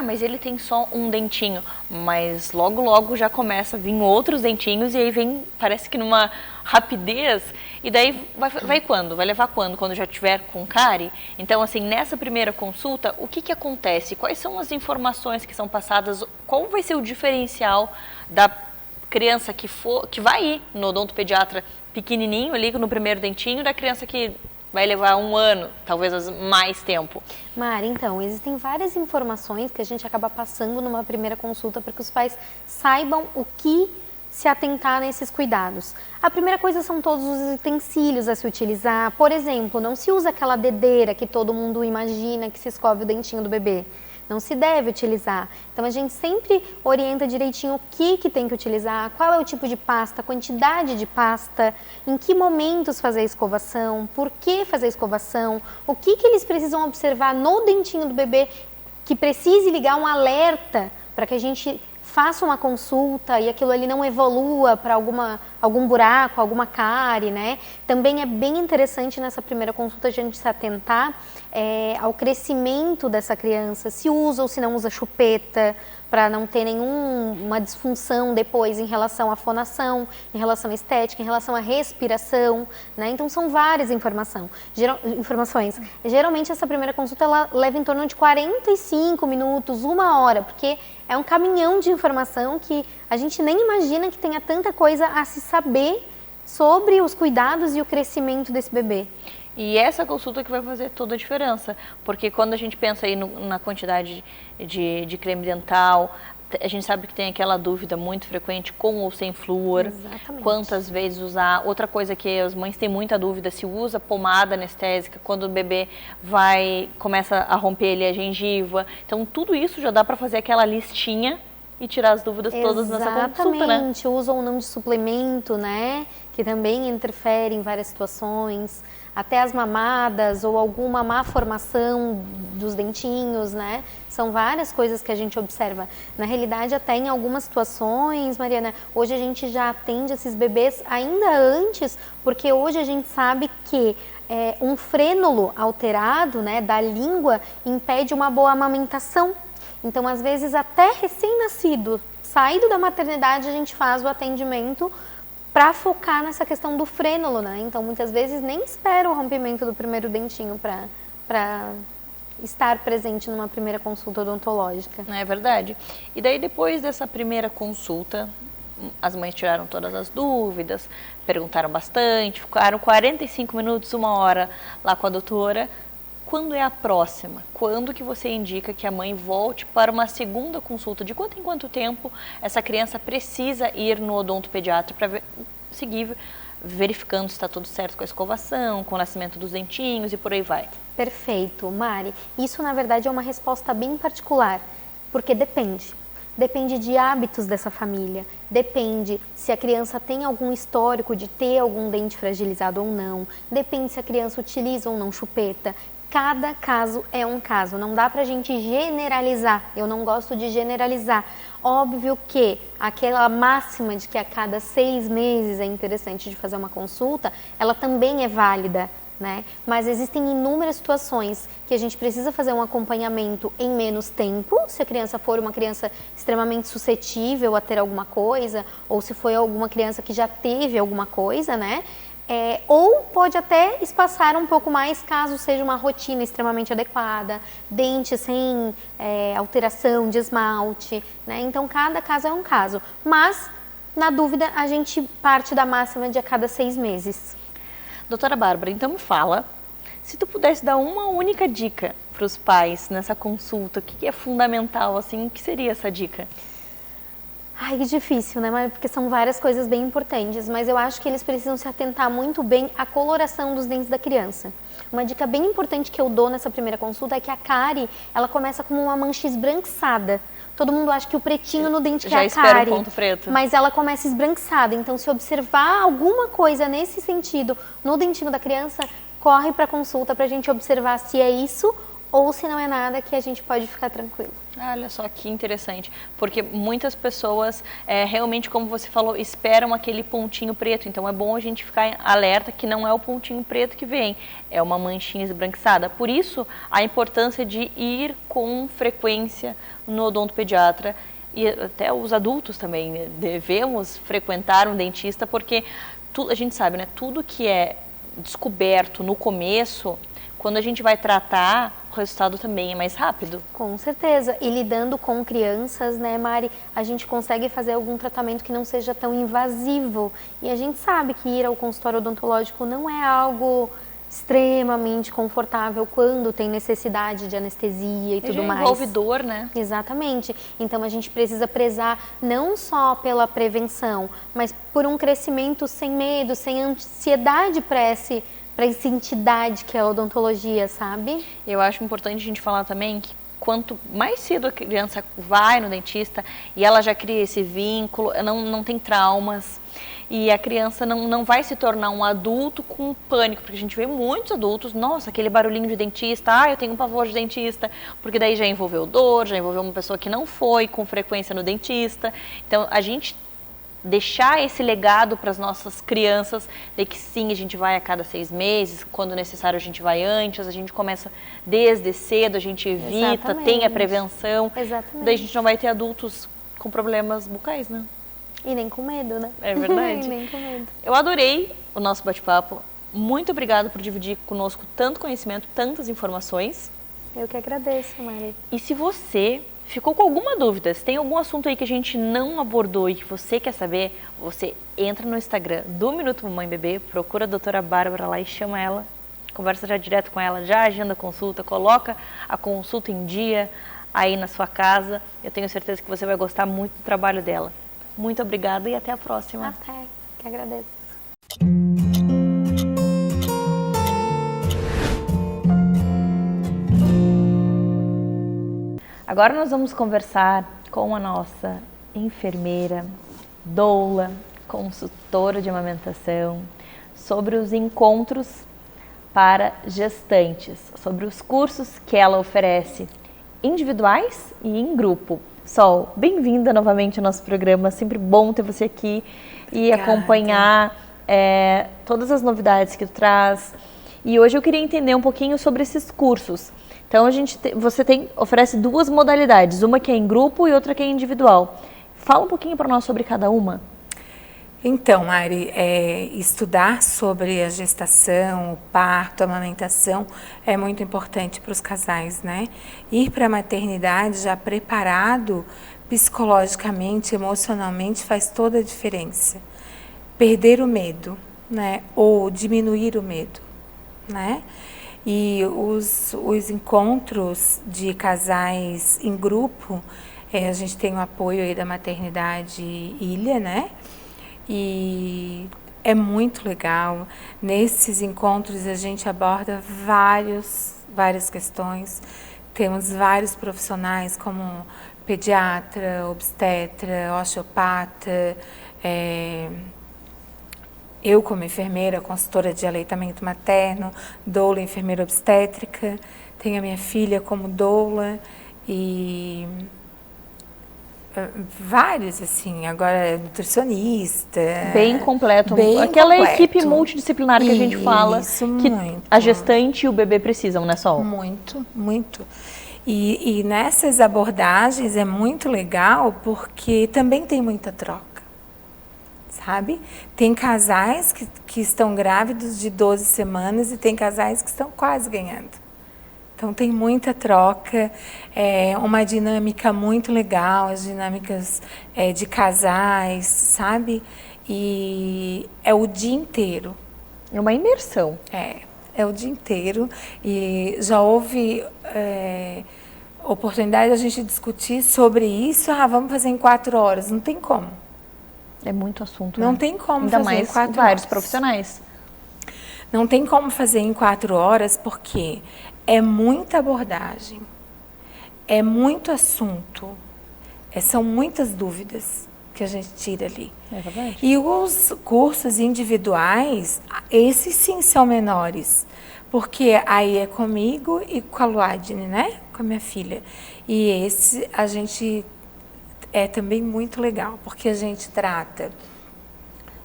mas ele tem só um dentinho, mas logo já começa a vir outros dentinhos e aí vem, parece que numa rapidez, e daí vai quando? Vai levar quando? Quando já tiver com cárie? Então, assim, nessa primeira consulta, o que acontece? Quais são as informações que são passadas? Qual vai ser o diferencial da criança que vai ir no odontopediatra pequenininho ali no primeiro dentinho, da criança que vai levar 1 ano, talvez mais tempo? Mari, então, existem várias informações que a gente acaba passando numa primeira consulta para que os pais saibam o que se atentar nesses cuidados. A primeira coisa são todos os utensílios a se utilizar. Por exemplo, não se usa aquela dedeira que todo mundo imagina que se escove o dentinho do bebê. Não se deve utilizar. Então, a gente sempre orienta direitinho o que tem que utilizar, qual é o tipo de pasta, a quantidade de pasta, em que momentos fazer a escovação, por que fazer a escovação, o que eles precisam observar no dentinho do bebê, que precise ligar um alerta para que a gente faça uma consulta e aquilo ali não evolua para algum buraco, alguma cárie, né? Também é bem interessante nessa primeira consulta a gente se atentar ao crescimento dessa criança, se usa ou se não usa chupeta, para não ter nenhuma disfunção depois em relação à fonação, em relação à estética, em relação à respiração, né? Então são várias informações. Geralmente essa primeira consulta ela leva em torno de 45 minutos, 1 hora, porque é um caminhão de informação que a gente nem imagina que tenha tanta coisa a se saber sobre os cuidados e o crescimento desse bebê. E essa consulta que vai fazer toda a diferença, porque quando a gente pensa aí na quantidade de creme dental, a gente sabe que tem aquela dúvida muito frequente, com ou sem flúor. Exatamente. Quantas vezes usar. Outra coisa que as mães têm muita dúvida, se usa pomada anestésica quando o bebê começa a romper ali a gengiva. Então tudo isso já dá para fazer aquela listinha e tirar as dúvidas todas nessa consulta, né? Exatamente, uso ou não de suplemento, né? Que também interfere em várias situações. Até as mamadas ou alguma má formação dos dentinhos, né? São várias coisas que a gente observa. Na realidade, até em algumas situações, Mariana, hoje a gente já atende esses bebês ainda antes, porque hoje a gente sabe que um frênulo alterado, né, da língua impede uma boa amamentação. Então, às vezes, até recém-nascido, saído da maternidade, a gente faz o atendimento para focar nessa questão do frênulo, né? Então, muitas vezes nem espera o rompimento do primeiro dentinho para estar presente numa primeira consulta odontológica. É verdade. E daí, depois dessa primeira consulta, as mães tiraram todas as dúvidas, perguntaram bastante, ficaram 45 minutos, 1 hora lá com a doutora. Quando é a próxima? Quando que você indica que a mãe volte para uma segunda consulta? De quanto em quanto tempo essa criança precisa ir no odontopediatra para seguir verificando se está tudo certo com a escovação, com o nascimento dos dentinhos e por aí vai? Perfeito, Mari. Isso, na verdade, é uma resposta bem particular, porque depende. Depende de hábitos dessa família, depende se a criança tem algum histórico de ter algum dente fragilizado ou não, depende se a criança utiliza ou não chupeta. Cada caso é um caso, não dá pra gente generalizar, eu não gosto de generalizar. Óbvio que aquela máxima de que a cada 6 meses é interessante de fazer uma consulta, ela também é válida, né? Mas existem inúmeras situações que a gente precisa fazer um acompanhamento em menos tempo, se a criança for uma criança extremamente suscetível a ter alguma coisa, ou se foi alguma criança que já teve alguma coisa, né? Ou pode até espaçar um pouco mais caso seja uma rotina extremamente adequada, dente sem alteração de esmalte, né? Então cada caso é um caso, mas na dúvida a gente parte da máxima de a cada 6 meses. Doutora Bárbara, então me fala, se tu pudesse dar uma única dica para os pais nessa consulta, o que é fundamental, assim, o que seria essa dica? Ai, que difícil, né? Porque são várias coisas bem importantes, mas eu acho que eles precisam se atentar muito bem à coloração dos dentes da criança. Uma dica bem importante que eu dou nessa primeira consulta é que a cárie, ela começa como uma mancha esbranquiçada. Todo mundo acha que o pretinho no dente que é a cárie, o ponto preto. Mas ela começa esbranquiçada. Então, se observar alguma coisa nesse sentido no dentinho da criança, corre para a consulta para a gente observar se é isso ou se não é nada que a gente pode ficar tranquilo. Olha só que interessante, porque muitas pessoas realmente, como você falou, esperam aquele pontinho preto, então é bom a gente ficar alerta que não é o pontinho preto que vem, é uma manchinha esbranquiçada. Por isso, a importância de ir com frequência no odontopediatra, e até os adultos também devemos frequentar um dentista, porque a gente sabe, né, tudo que é descoberto no começo, quando a gente vai tratar, o resultado também é mais rápido. Com certeza. E lidando com crianças, né, Mari, a gente consegue fazer algum tratamento que não seja tão invasivo. E a gente sabe que ir ao consultório odontológico não é algo extremamente confortável quando tem necessidade de anestesia e tudo mais. Envolve dor, né? Exatamente. Então a gente precisa prezar não só pela prevenção, mas por um crescimento sem medo, sem ansiedade para essa entidade que é a odontologia, sabe? Eu acho importante a gente falar também que quanto mais cedo a criança vai no dentista e ela já cria esse vínculo, não tem traumas, e a criança não vai se tornar um adulto com pânico, porque a gente vê muitos adultos, nossa, aquele barulhinho de dentista, eu tenho um pavor de dentista, porque daí já envolveu dor, já envolveu uma pessoa que não foi com frequência no dentista. Então a gente deixar esse legado para as nossas crianças, de que sim, a gente vai a cada 6 meses, quando necessário a gente vai antes, a gente começa desde cedo, a gente evita, tem a prevenção. Exatamente. Daí a gente não vai ter adultos com problemas bucais, né? E nem com medo, né? É verdade. E nem com medo. Eu adorei o nosso bate-papo. Muito obrigada por dividir conosco tanto conhecimento, tantas informações. Eu que agradeço, Mari. E se você ficou com alguma dúvida, se tem algum assunto aí que a gente não abordou e que você quer saber, você entra no Instagram do Minuto Mamãe Bebê, procura a doutora Bárbara lá e chama ela, conversa já direto com ela, já agenda a consulta, coloca a consulta em dia aí na sua casa. Eu tenho certeza que você vai gostar muito do trabalho dela. Muito obrigada e até a próxima. Até, que agradeço. Agora nós vamos conversar com a nossa enfermeira, doula, consultora de amamentação, sobre os encontros para gestantes, sobre os cursos que ela oferece, individuais e em grupo. Sol, bem-vinda novamente ao nosso programa, sempre bom ter você aqui e acompanhar todas as novidades que tu traz. E hoje eu queria entender um pouquinho sobre esses cursos. Então, você oferece 2 modalidades, uma que é em grupo e outra que é individual. Fala um pouquinho para nós sobre cada uma. Então, Mari, estudar sobre a gestação, o parto, a amamentação é muito importante para os casais, né? Ir para a maternidade já preparado psicologicamente, emocionalmente, faz toda a diferença. Perder o medo, né? Ou diminuir o medo, né? E os encontros de casais em grupo, a gente tem o apoio aí da Maternidade Ilha, né? E é muito legal. Nesses encontros a gente aborda várias questões. Temos vários profissionais como pediatra, obstetra, osteopata, eu como enfermeira, consultora de aleitamento materno, doula, enfermeira obstétrica, tenho a minha filha como doula e vários, assim, agora nutricionista. Bem completo. Bem Aquela completo. Equipe multidisciplinar que a gente fala, que muito. a gestante e o bebê precisam, né, Sol? Muito, muito. E nessas abordagens é muito legal porque também tem muita troca. Sabe? Tem casais que estão grávidos de 12 semanas e tem casais que estão quase ganhando. Então tem muita troca, uma dinâmica muito legal, as dinâmicas de casais, sabe? E é o dia inteiro. É uma imersão. É o dia inteiro e já houve oportunidade de a gente discutir sobre isso, vamos fazer em 4 horas, não tem como. É muito assunto. Não né? tem como Ainda fazer mais em 4 vários horas. profissionais. Não tem como fazer em 4 horas porque é muita abordagem, é muito assunto, são muitas dúvidas que a gente tira ali. É verdade. E os cursos individuais, esses sim são menores, porque aí é comigo e com a Luadine, né? Com a minha filha. E esse a gente é também muito legal, porque a gente trata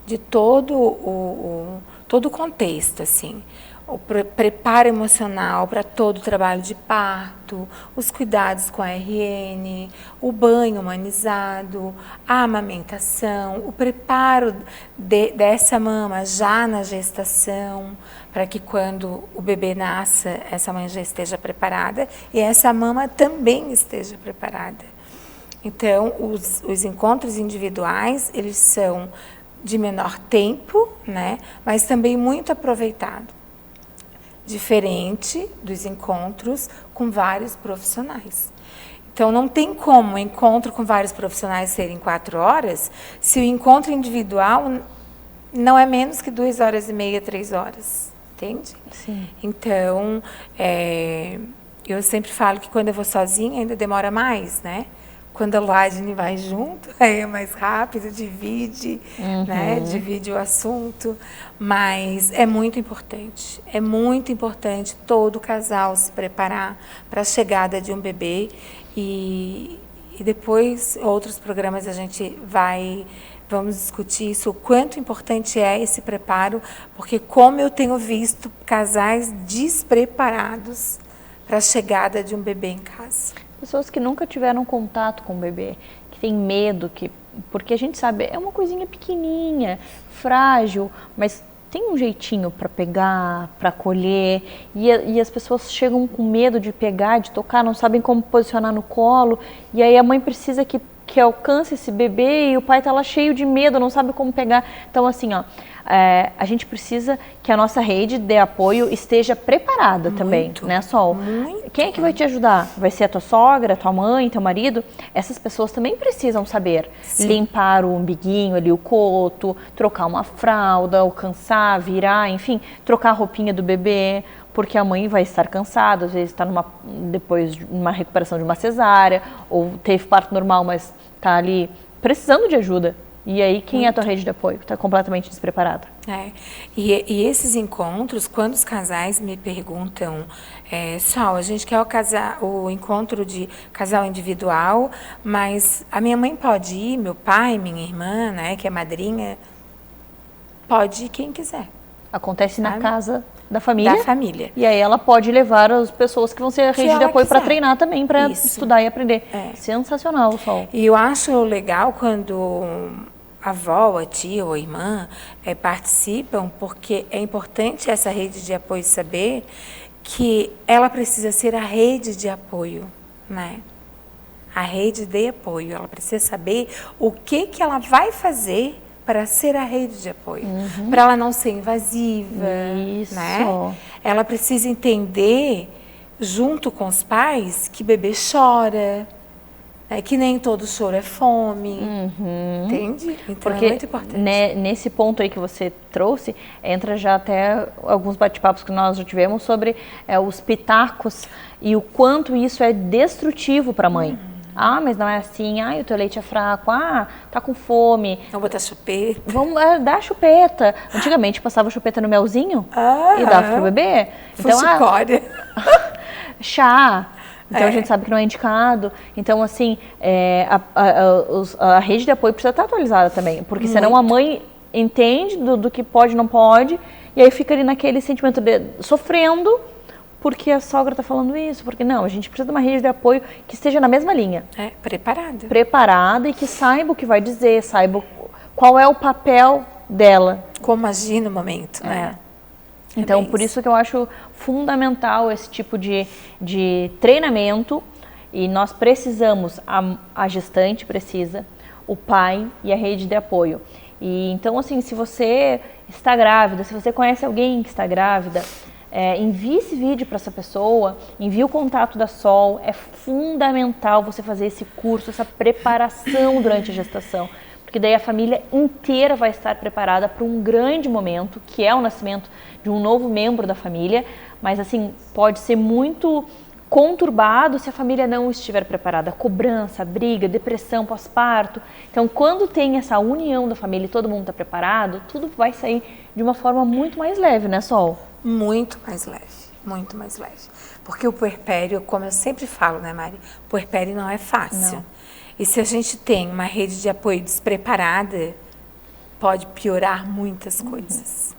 de todo o contexto, assim. O preparo emocional para todo o trabalho de parto, os cuidados com a RN, o banho humanizado, a amamentação, o preparo dessa mama já na gestação, para que quando o bebê nasça, essa mãe já esteja preparada e essa mama também esteja preparada. Então, os encontros individuais, eles são de menor tempo, né, mas também muito aproveitado. Diferente dos encontros com vários profissionais. Então, não tem como o encontro com vários profissionais serem 4 horas, se o encontro individual não é menos que 2 horas e meia, 3 horas, entende? Sim. Então, eu sempre falo que quando eu vou sozinha ainda demora mais, né? Quando a Luadine vai junto, aí é mais rápido, divide, né? Divide o assunto. Mas é muito importante todo casal se preparar para a chegada de um bebê. E depois, outros programas a gente vamos discutir isso, o quanto importante é esse preparo, porque como eu tenho visto casais despreparados para a chegada de um bebê em casa. Pessoas que nunca tiveram contato com o bebê, que têm medo, porque a gente sabe, é uma coisinha pequenininha, frágil, mas tem um jeitinho para pegar, para acolher, e as pessoas chegam com medo de pegar, de tocar, não sabem como posicionar no colo, e aí a mãe precisa que alcance esse bebê e o pai está lá cheio de medo, não sabe como pegar. Então, assim, ó, a gente precisa que a nossa rede de apoio esteja preparada também, né, Sol? Muito. Quem é que vai te ajudar? Vai ser a tua sogra, tua mãe, teu marido? Essas pessoas também precisam saber limpar o umbiguinho ali, o coto, trocar uma fralda, alcançar, virar, enfim, trocar a roupinha do bebê, porque a mãe vai estar cansada, às vezes está depois de uma recuperação de uma cesárea, ou teve parto normal, mas está ali precisando de ajuda. E aí, quem é a tua rede de apoio? Está completamente despreparada. E esses encontros, quando os casais me perguntam, Sol, a gente quer o encontro de casal individual, mas a minha mãe pode ir, meu pai, minha irmã, né, que é madrinha, pode ir quem quiser. Acontece na casa da família. Da família. E aí ela pode levar as pessoas que vão ser a rede de apoio para treinar também, para estudar e aprender. Sensacional, Sol. E eu acho legal quando a avó, a tia ou a irmã participam, porque é importante essa rede de apoio saber que ela precisa ser a rede de apoio, né? A rede de apoio. Ela precisa saber o que ela vai fazer para ser a rede de apoio, para ela não ser invasiva, né? Ela precisa entender, junto com os pais, que bebê chora, que nem todo choro é fome, entende? Então porque é muito importante. Nesse ponto aí que você trouxe, entra já até alguns bate-papos que nós já tivemos sobre os pitacos e o quanto isso é destrutivo para a mãe. Ah, mas não é assim. Ah, o teu leite é fraco. Ah, tá com fome. Vamos botar chupeta. Vamos dar chupeta. Antigamente passava chupeta no melzinho e dava pro bebê. Então, chá. Então a gente sabe que não é indicado. Então, assim, a rede de apoio precisa estar atualizada também. Porque senão a mãe entende do que pode e não pode. E aí fica ali naquele sentimento de sofrendo. Porque a sogra está falando isso, porque não, a gente precisa de uma rede de apoio que esteja na mesma linha. Preparada. Preparada e que saiba o que vai dizer, saiba qual é o papel dela. Como agir no momento, né? Então, por isso que eu acho fundamental esse tipo de treinamento e nós precisamos, a gestante precisa, o pai e a rede de apoio. E então, assim, se você está grávida, se você conhece alguém que está grávida, envie esse vídeo para essa pessoa, envie o contato da Sol. É fundamental você fazer esse curso, essa preparação durante a gestação, porque daí a família inteira vai estar preparada para um grande momento, que é o nascimento de um novo membro da família, mas assim, pode ser muito conturbado se a família não estiver preparada. Cobrança, briga, depressão, pós-parto. Então, quando tem essa união da família e todo mundo está preparado, tudo vai sair de uma forma muito mais leve, né, Sol? muito mais leve. Muito mais leve. Porque o puerpério, como eu sempre falo, né, Mari? O puerpério não é fácil. Não. E se a gente tem uma rede de apoio despreparada, pode piorar muitas coisas.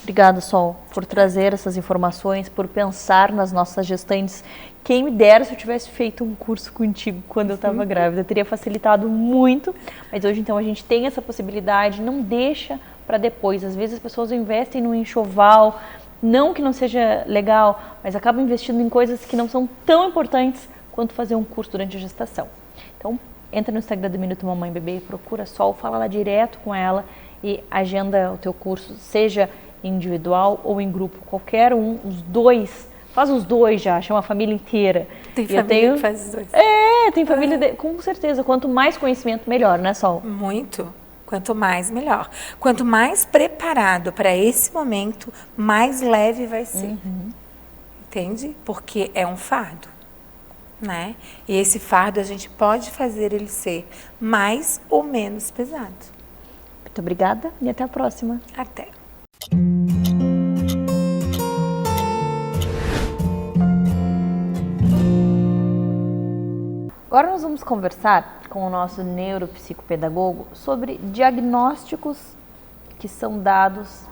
Obrigada, Sol, por trazer essas informações, por pensar nas nossas gestantes. Quem me dera se eu tivesse feito um curso contigo quando eu estava grávida, teria facilitado muito. Mas hoje, então, a gente tem essa possibilidade, não deixa para depois. Às vezes as pessoas investem no enxoval, não que não seja legal, mas acabam investindo em coisas que não são tão importantes quanto fazer um curso durante a gestação. Então, entra no Instagram do Minuto Mamãe Bebê, procura a Sol, fala lá direto com ela e agenda o teu curso, seja individual ou em grupo, qualquer um, os dois, faz os dois já, chama a família inteira. Tem família que faz os dois. Tem família, com certeza, quanto mais conhecimento, melhor, né, Sol? Muito. Quanto mais, melhor. Quanto mais preparado para esse momento, mais leve vai ser. Entende? Porque é um fardo, né? E esse fardo a gente pode fazer ele ser mais ou menos pesado. Muito obrigada e até a próxima. Até. Agora nós vamos conversar com o nosso neuropsicopedagogo sobre diagnósticos que são dados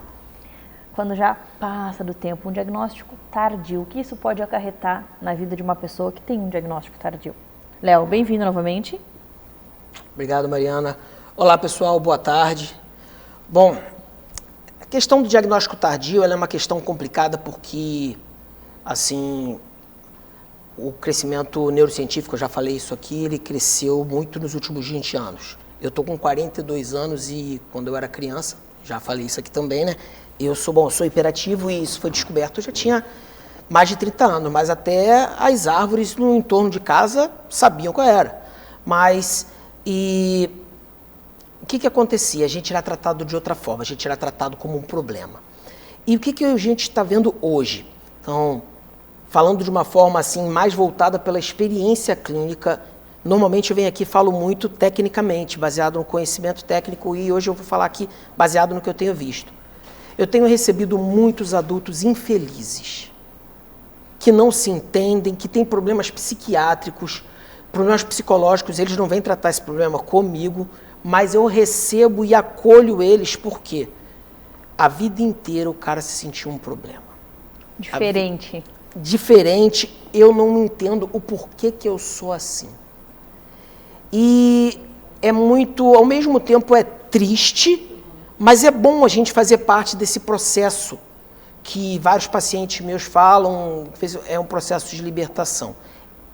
quando já passa do tempo, um diagnóstico tardio. O que isso pode acarretar na vida de uma pessoa que tem um diagnóstico tardio? Léo, bem-vindo novamente. Obrigado, Mariana. Olá, pessoal, boa tarde. Bom, a questão do diagnóstico tardio ela é uma questão complicada porque, assim, o crescimento neurocientífico, eu já falei isso aqui, ele cresceu muito nos últimos 20 anos. Eu estou com 42 anos e quando eu era criança, já falei isso aqui também, né? Eu sou hiperativo e isso foi descoberto, eu já tinha mais de 30 anos, mas até as árvores no entorno de casa sabiam qual era. Mas, e o que acontecia? A gente era tratado de outra forma, a gente era tratado como um problema. E o que a gente está vendo hoje? Então, falando de uma forma assim mais voltada pela experiência clínica, normalmente eu venho aqui e falo muito tecnicamente, baseado no conhecimento técnico, e hoje eu vou falar aqui baseado no que eu tenho visto. Eu tenho recebido muitos adultos infelizes, que não se entendem, que têm problemas psiquiátricos, problemas psicológicos, eles não vêm tratar esse problema comigo, mas eu recebo e acolho eles porque a vida inteira o cara se sentiu um problema. Diferente, eu não entendo o porquê que eu sou assim. E é muito, ao mesmo tempo é triste, mas é bom a gente fazer parte desse processo que vários pacientes meus falam, é um processo de libertação.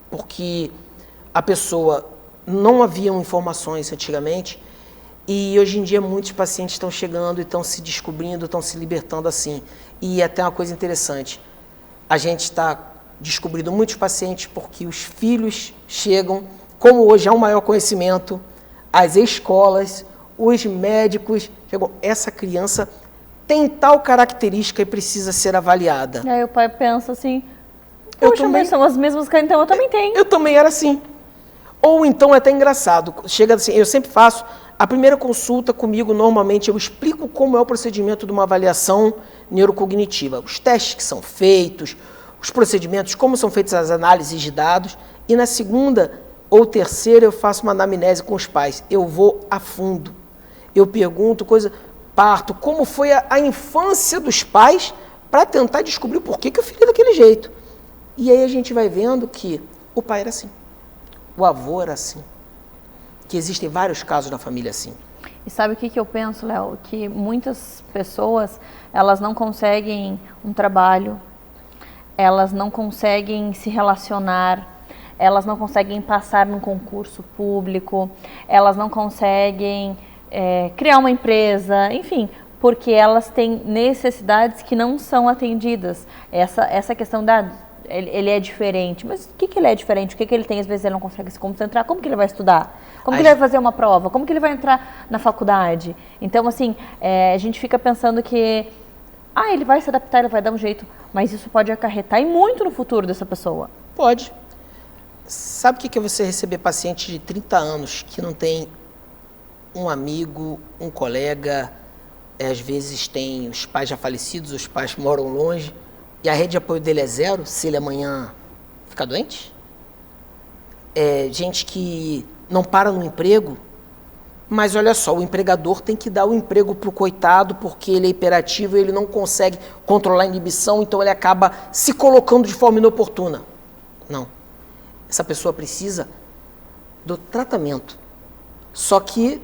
Porque a pessoa, não haviam informações antigamente, e hoje em dia muitos pacientes estão chegando e estão se descobrindo, estão se libertando assim. E até uma coisa interessante, a gente está descobrindo muitos pacientes porque os filhos chegam, como hoje há um maior conhecimento, as escolas, os médicos, chegam, essa criança tem tal característica e precisa ser avaliada. Aí o pai pensa assim, poxa, mas são as mesmas que então eu também tenho. Eu também era assim. Ou então é até engraçado, chega assim, eu sempre faço, a primeira consulta comigo, normalmente eu explico como é o procedimento de uma avaliação neurocognitiva, os testes que são feitos, os procedimentos, como são feitas as análises de dados, e na segunda ou terceira eu faço uma anamnese com os pais, eu vou a fundo, eu pergunto parto, como foi a infância dos pais para tentar descobrir por que o filho é daquele jeito. E aí a gente vai vendo que o pai era assim, o avô era assim, que existem vários casos na família assim. E sabe o que eu penso, Léo? Que muitas pessoas, elas não conseguem um trabalho, elas não conseguem se relacionar, elas não conseguem passar num concurso público, elas não conseguem criar uma empresa, enfim, porque elas têm necessidades que não são atendidas. Essa questão ele é diferente, mas o que ele é diferente? O que ele tem? Às vezes ele não consegue se concentrar, como que ele vai estudar? Como que ele vai fazer uma prova? Como que ele vai entrar na faculdade? Então, assim, a gente fica pensando que ele vai se adaptar, ele vai dar um jeito, mas isso pode acarretar e muito no futuro dessa pessoa. Pode. Sabe o que é você receber paciente de 30 anos que não tem um amigo, um colega, às vezes tem os pais já falecidos, os pais moram longe, e a rede de apoio dele é zero se ele amanhã ficar doente. Gente que não para no emprego, mas olha só, o empregador tem que dar o emprego para o coitado porque ele é hiperativo e ele não consegue controlar a inibição, então ele acaba se colocando de forma inoportuna. Não. Essa pessoa precisa do tratamento. Só que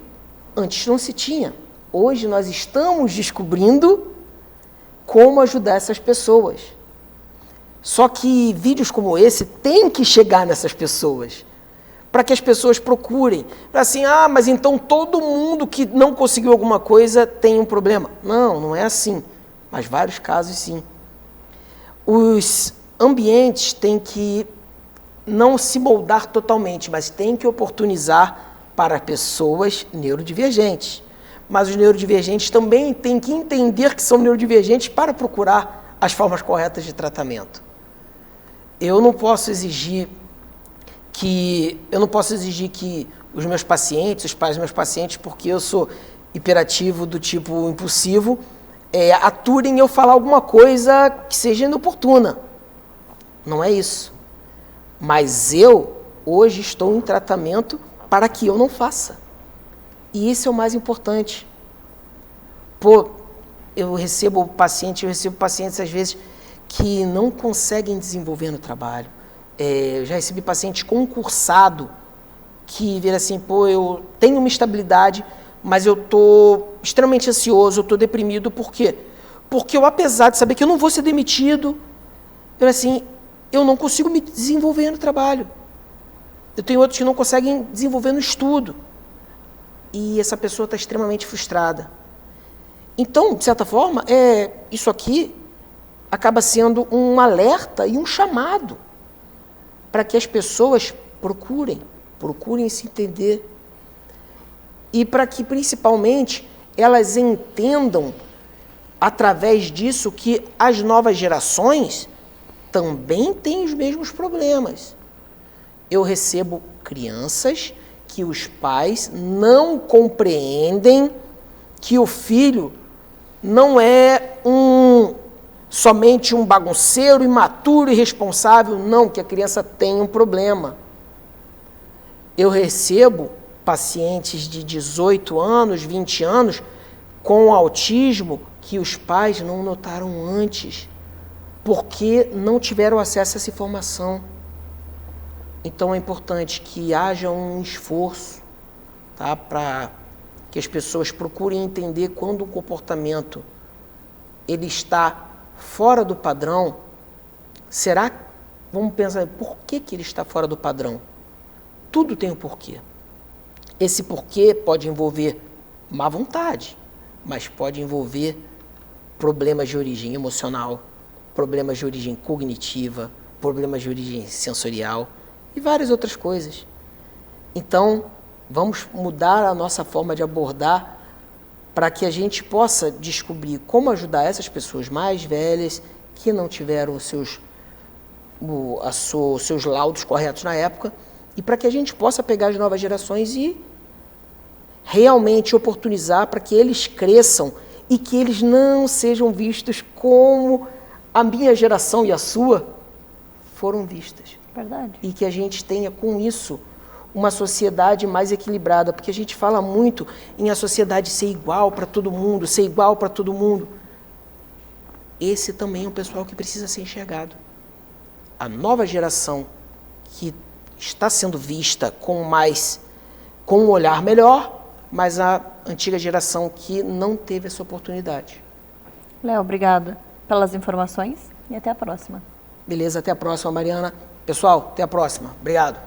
antes não se tinha. Hoje nós estamos descobrindo como ajudar essas pessoas. Só que vídeos como esse têm que chegar nessas pessoas, para que as pessoas procurem. Assim, mas então todo mundo que não conseguiu alguma coisa tem um problema. Não, não é assim. Mas vários casos sim. Os ambientes têm que não se moldar totalmente, mas têm que oportunizar para pessoas neurodivergentes. Mas os neurodivergentes também têm que entender que são neurodivergentes para procurar as formas corretas de tratamento. Eu não posso exigir que os meus pacientes, os pais dos meus pacientes, porque eu sou hiperativo do tipo impulsivo, aturem eu falar alguma coisa que seja inoportuna. Não é isso. Mas eu, hoje, estou em tratamento para que eu não faça. E isso é o mais importante. Eu recebo pacientes às vezes que não conseguem desenvolver no trabalho. Eu já recebi paciente concursado que vira assim, eu tenho uma estabilidade, mas eu estou extremamente ansioso, eu estou deprimido. Por quê? Porque eu, apesar de saber que eu não vou ser demitido, eu não consigo me desenvolver no trabalho. Eu tenho outros que não conseguem desenvolver no estudo. E essa pessoa está extremamente frustrada. Então, de certa forma, isso aqui acaba sendo um alerta e um chamado para que as pessoas procurem se entender. E para que, principalmente, elas entendam, através disso, que as novas gerações também têm os mesmos problemas. Eu recebo crianças que os pais não compreendem que o filho não é somente um bagunceiro, imaturo, irresponsável, não, que a criança tem um problema. Eu recebo pacientes de 18 anos, 20 anos, com autismo, que os pais não notaram antes, porque não tiveram acesso a essa informação. Então é importante que haja um esforço, tá, para que as pessoas procurem entender quando um comportamento ele está fora do padrão. Vamos pensar, por que ele está fora do padrão? Tudo tem um porquê. Esse porquê pode envolver má vontade, mas pode envolver problemas de origem emocional, problemas de origem cognitiva, problemas de origem sensorial e várias outras coisas. Então, vamos mudar a nossa forma de abordar para que a gente possa descobrir como ajudar essas pessoas mais velhas que não tiveram seus laudos corretos na época, e para que a gente possa pegar as novas gerações e realmente oportunizar para que eles cresçam e que eles não sejam vistos como a minha geração e a sua foram vistas. Verdade. E que a gente tenha com isso uma sociedade mais equilibrada, porque a gente fala muito em a sociedade ser igual para todo mundo, ser igual para todo mundo. Esse também é um pessoal que precisa ser enxergado. A nova geração que está sendo vista com um olhar melhor, mas a antiga geração que não teve essa oportunidade. Léo, obrigada pelas informações e até a próxima. Beleza, até a próxima, Mariana. Pessoal, até a próxima. Obrigado.